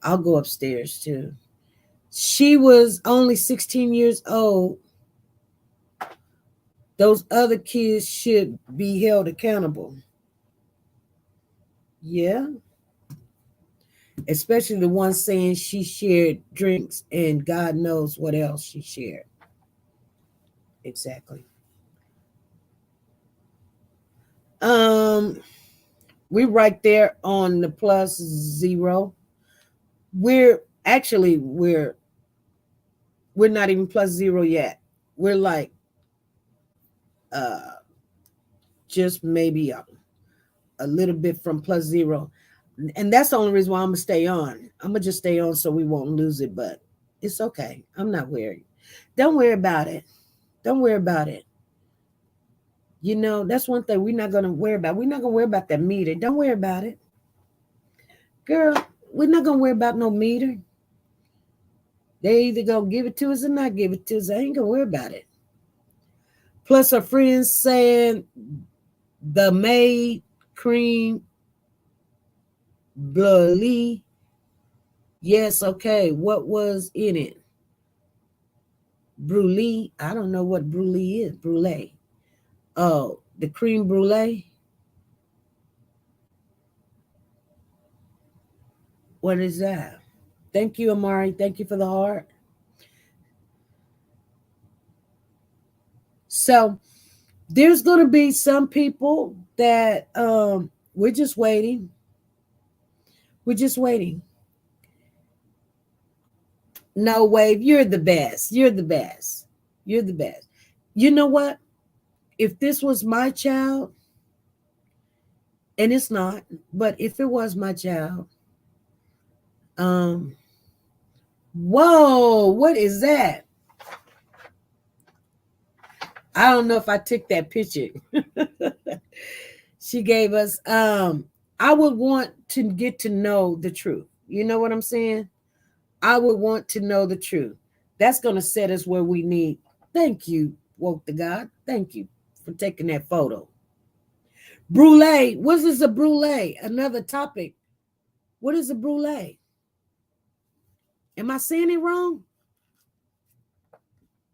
I'll go upstairs too. She was only 16 years old. Those other kids should be held accountable. Yeah. Especially the one saying she shared drinks and God knows what else she shared. Exactly. We're right there on the +0. We're not even +0 yet. We're like just maybe a little bit from +0. And that's the only reason why I'm gonna stay on. I'm gonna just stay on so we won't lose it, but it's okay. I'm not worried. Don't worry about it. Don't worry about it. You know, that's one thing we're not gonna worry about. We're not gonna worry about that meter. Don't worry about it. Girl, we're not gonna worry about no meter. They either gonna give it to us or not give it to us. I ain't gonna worry about it. Plus our friends saying the maid cream brulee. Yes, okay. What was in it? Brulee. I don't know what brulee is. Brulee. Oh, the cream brulee. What is that? Thank you, Amari. Thank you for the heart. So there's going to be some people that we're just waiting. We're just waiting. No, Wave, you're the best. You're the best. You're the best. You know what? If this was my child, and it's not, but if it was my child, whoa, what is that? I don't know if I took that picture. She gave us, I would want to get to know the truth. You know what I'm saying? I would want to know the truth. That's going to set us where we need. Thank you, woke the God. Thank you for taking that photo. Brulee. What is a brulee? Another topic. What is a brulee? Am I saying it wrong?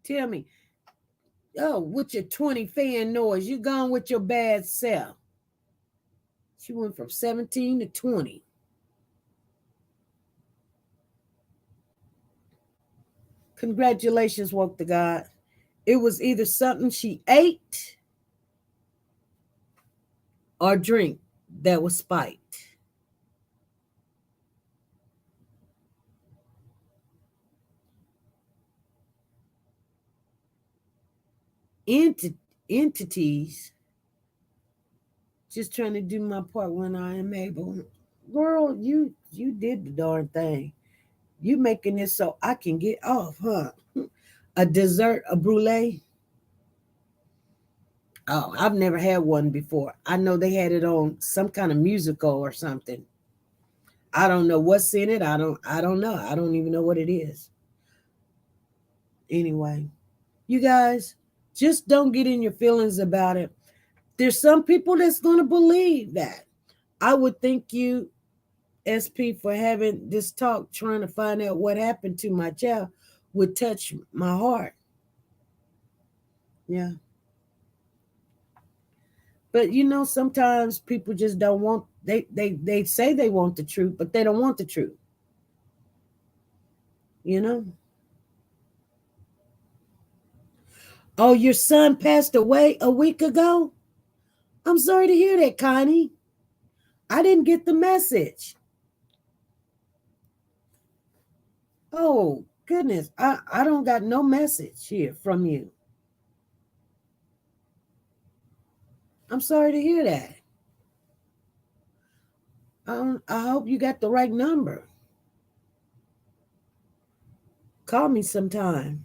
Tell me. Oh, with your 20 fan noise, you gone with your bad self. She went from 17 to 20. Congratulations, woke the God. It was either something she ate or drink that was spiked. Entities, just trying to do my part when I am able. Girl, you did the darn thing. You making this so I can get off, huh? A dessert, a brulee. Oh, I've never had one before. I know they had it on some kind of musical or something. I don't know what's in it. I don't know. I don't even know what it is. Anyway, you guys, just don't get in your feelings about it. There's some people that's going to believe that. I would thank you, SP, for having this talk, trying to find out what happened to my child would touch my heart. Yeah. But you know, sometimes people just don't want, they say they want the truth, but they don't want the truth. You know? Oh, your son passed away a week ago? I'm sorry to hear that, Connie. I didn't get the message. Oh, goodness. I don't got no message here from you. I'm sorry to hear that. I hope you got the right number. Call me sometime.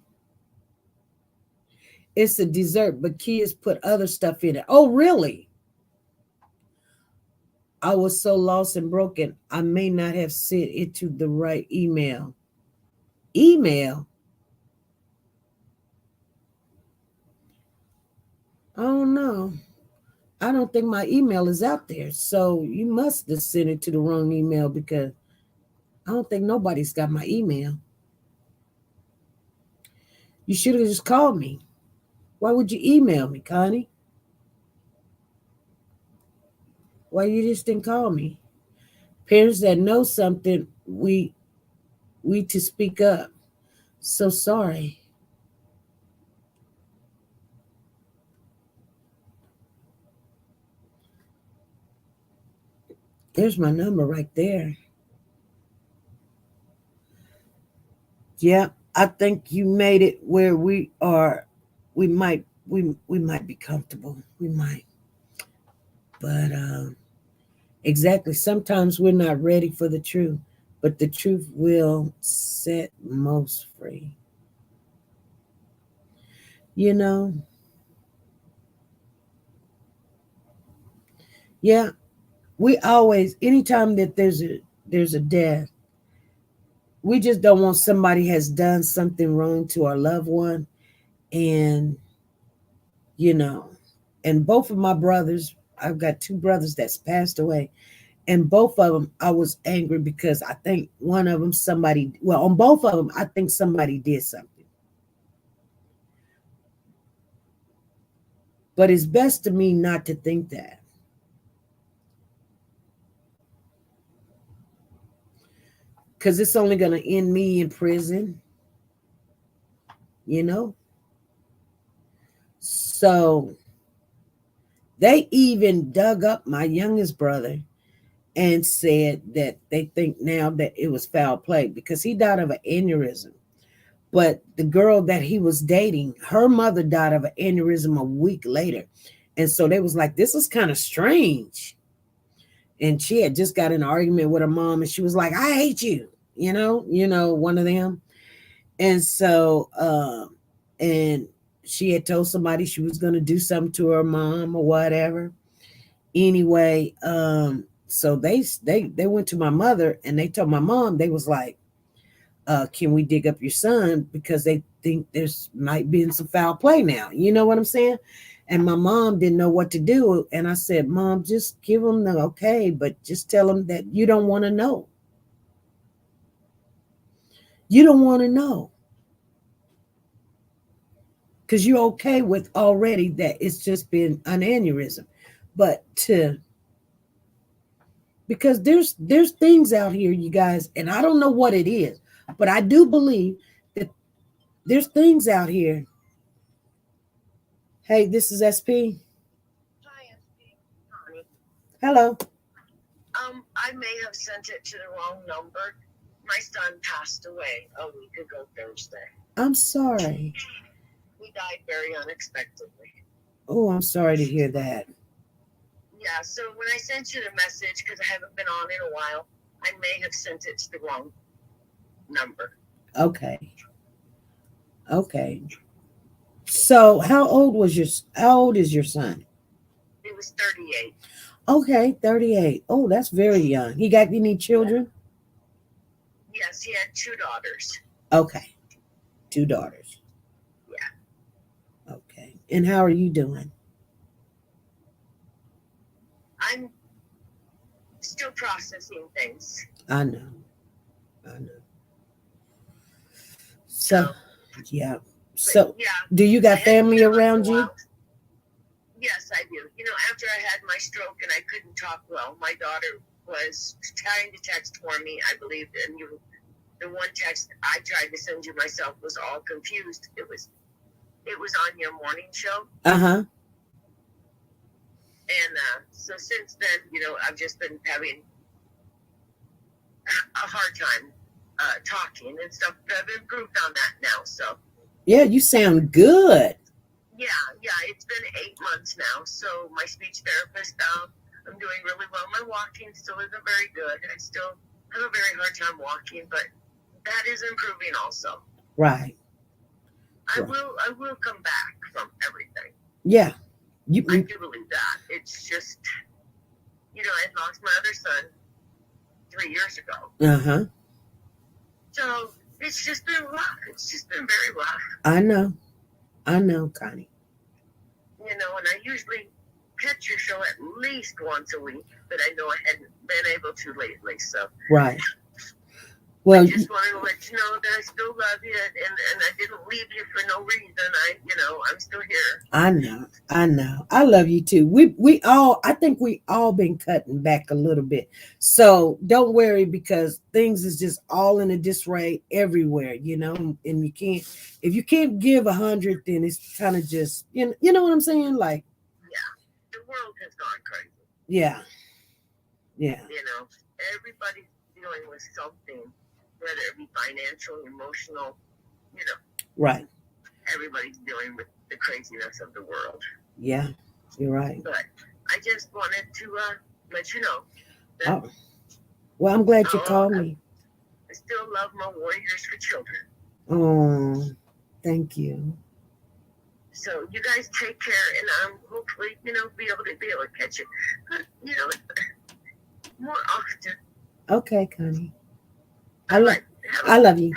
It's a dessert, but kids put other stuff in it. Oh, really? I was so lost and broken, I may not have sent it to the right email. Email? Oh, no. I don't think my email is out there. So you must have sent it to the wrong email because I don't think nobody's got my email. You should have just called me. Why would you email me, Connie? Why you just didn't call me? Parents that know something, we to speak up. So sorry. There's my number right there. Yeah, I think you made it where we might be comfortable. We might. But exactly, sometimes we're not ready for the truth, but the truth will set most free. You know? Yeah, we always, anytime that there's a death, we just don't want somebody has done something wrong to our loved one. And, and both of my brothers, I've got two brothers that's passed away. And both of them, I was angry because I think one of them, on both of them, I think somebody did something. But it's best to me not to think that. Because it's only going to end me in prison. So they even dug up my youngest brother and said that they think now that it was foul play because he died of an aneurysm. But the girl that he was dating, her mother died of an aneurysm a week later. And so they was like, this is kind of strange. And she had just got in an argument with her mom and she was like, I hate you, one of them. And so, and she had told somebody she was going to do something to her mom or whatever. Anyway, so they went to my mother and they told my mom, they was like, can we dig up your son? Because they think there's might be some foul play now. You know what I'm saying? And my mom didn't know what to do. And I said, Mom, just give them the okay, but just tell them that you don't want to know. You don't want to know. Because you're okay with already that it's just been an aneurysm. But because there's things out here, you guys, and I don't know what it is, but I do believe that there's things out here. Hey, this is SP. Hi, SP. Connie. Hello. I may have sent it to the wrong number. My son passed away a week ago Thursday. I'm sorry. He died very unexpectedly. Oh, I'm sorry to hear that. Yeah, so when I sent you the message, because I haven't been on in a while, I may have sent it to the wrong number. Okay. So how old is your son? He was 38. Okay, 38. Oh, that's very young. He got any children? Yes, he had 2 daughters. Okay. 2 daughters. Yeah. Okay. And how are you doing? I'm still processing things. I know. So, yeah. So, yeah, do you got family around you? Yes, I do. After I had my stroke and I couldn't talk well, my daughter was trying to text for me, I believe, and the one text I tried to send you myself was all confused. It was on your morning show. Uh-huh. And so since then, I've just been having a hard time talking and stuff. I've improved on that now, so. Yeah, you sound good. Yeah, it's been 8 months now. So my speech therapist, I'm doing really well. My walking still isn't very good. I still have a very hard time walking, but that is improving also. Right. I will come back from everything. Yeah. I do believe that. It's just, you know, I had lost my other son 3 years ago. Uh-huh. So it's just been rough. It's just been very rough. I know, Connie. You know, and I usually catch your show at least once a week, but I know I hadn't been able to lately. So Right. Well, I just wanted to let you know that I still love you, and I didn't leave you for no reason. I'm still here. I know. I love you too. I think we all been cutting back a little bit. So don't worry, because things is just all in a disarray everywhere, you know, and if you can't give 100, then it's kind of just, you know what I'm saying? Like, yeah, the world has gone crazy. Yeah. You know, everybody's dealing with something, whether it be financial, emotional, you know. Right. Everybody's dealing with the craziness of the world. Yeah, you're right. But I just wanted to let you know that Oh. Well, I'm glad you called me. I still love my Warriors for Children. Oh, thank you. So you guys take care, and hopefully, you know, be able to catch it, you know, more often. Okay, Connie. I love you. I love you,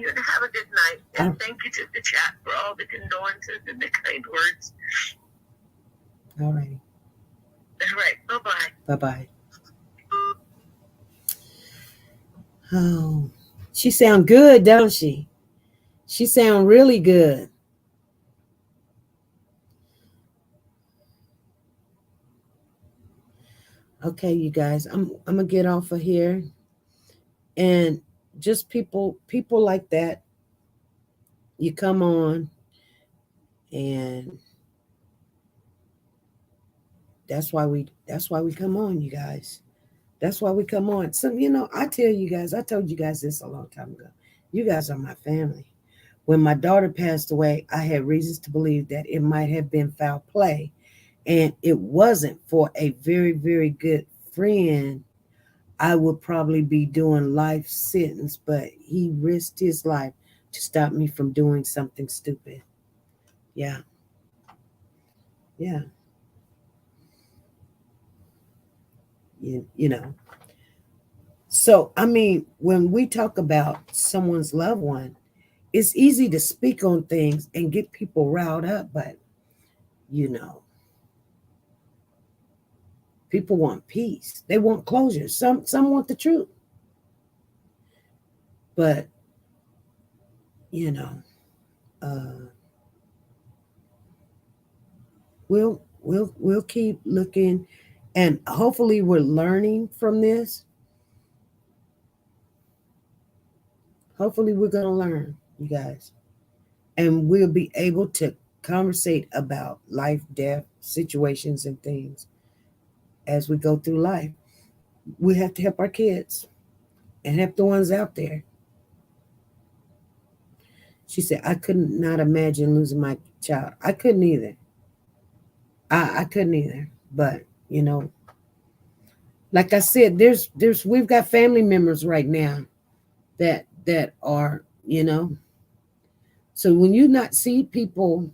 and have a good night. And thank you to the chat for all the condolences and the kind words. All right. All right. Bye-bye. Bye-bye. Oh, she sound good, don't she? She sound really good. Okay, you guys, I'm gonna get off of here. And just people like that, you come on, and that's why we come on, you guys. That's why we come on. So, you know, I told you guys this a long time ago. You guys are my family. When my daughter passed away, I had reasons to believe that it might have been foul play, and it wasn't for a very, very good friend. I would probably be doing life sentence, but he risked his life to stop me from doing something stupid. Yeah. You know. So, I mean, when we talk about someone's loved one, it's easy to speak on things and get people riled up, but, you know, people want peace. They want closure. Some want the truth. But, you know, we'll keep looking, and hopefully we're learning from this. Hopefully we're going to learn, you guys, and we'll be able to conversate about life, death, situations, and things as we go through life. We have to help our kids and help the ones out there. She said, I couldn't not imagine losing my child. I couldn't either. I couldn't either. But, you know, like I said, we've got family members right now that are, you know. So when you not see people,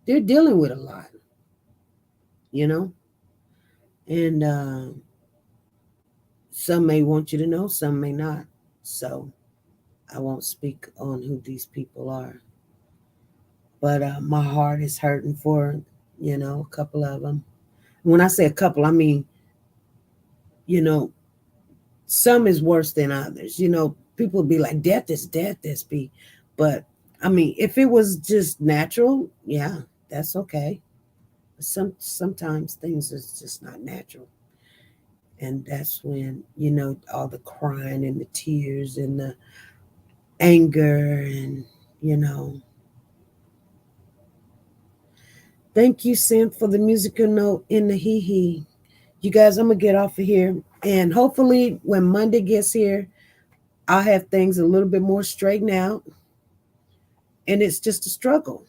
they're dealing with a lot, you know. And some may want you to know, some may not. So I won't speak on who these people are. But my heart is hurting for, you know, a couple of them. When I say a couple, I mean, you know, some is worse than others. You know, people be like, death is death, but I mean, if it was just natural, yeah, that's okay. Sometimes things is just not natural. And that's when, you know, all the crying and the tears and the anger and, you know. Thank you, Sim, for the musical note in the hee. You guys, I'm going to get off of here. And hopefully when Monday gets here, I'll have things a little bit more straightened out. And it's just a struggle.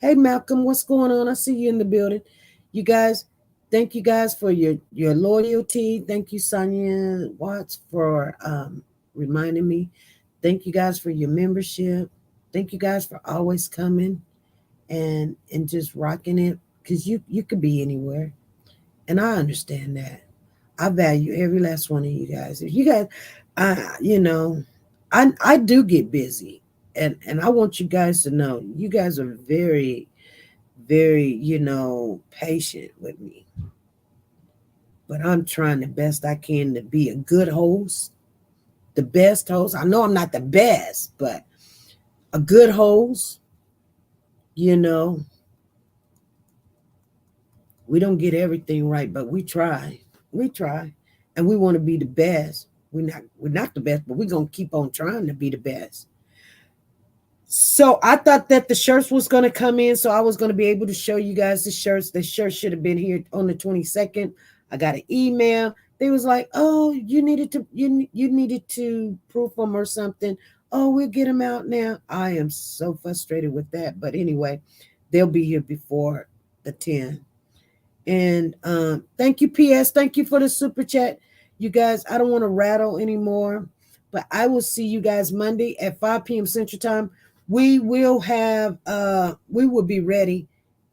Hey, Malcolm, what's going on? I see you in the building. You guys, thank you guys for your loyalty. Thank you, Sonia Watts, for reminding me. Thank you guys for your membership. Thank you guys for always coming and just rocking it, because you could be anywhere, and I understand that. I value every last one of you guys. If you guys, I do get busy, and I want you guys to know you guys are very, very, patient with me. But I'm trying the best I can to be a good host, the best host. I know I'm not the best, but a good host. We don't get everything right, but we try. We try, and we want to be the best. We're not the best, but we're gonna keep on trying to be the best. So I thought that the shirts was gonna come in, so I was gonna be able to show you guys the shirts. The shirts should have been here on the 22nd. I got an email. They was like, "Oh, you needed to proof them or something." Oh, we'll get them out now. I am so frustrated with that, but anyway, they'll be here before the 10. And thank you, PS. Thank you for the super chat. You guys, I don't want to rattle anymore, but I will see you guys Monday at 5 p.m. Central Time. We will be ready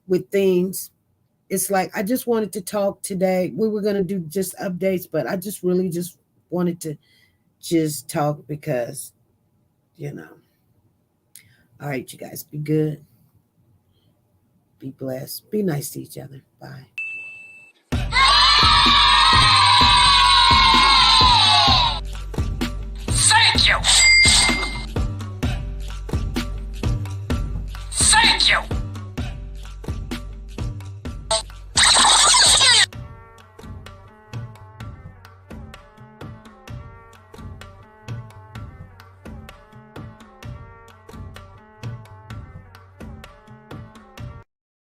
with things. It's like I just wanted to talk today. We were going to do just updates, but I just really just wanted to just talk because, All right, you guys, be good. Be blessed. Be nice to each other. Bye.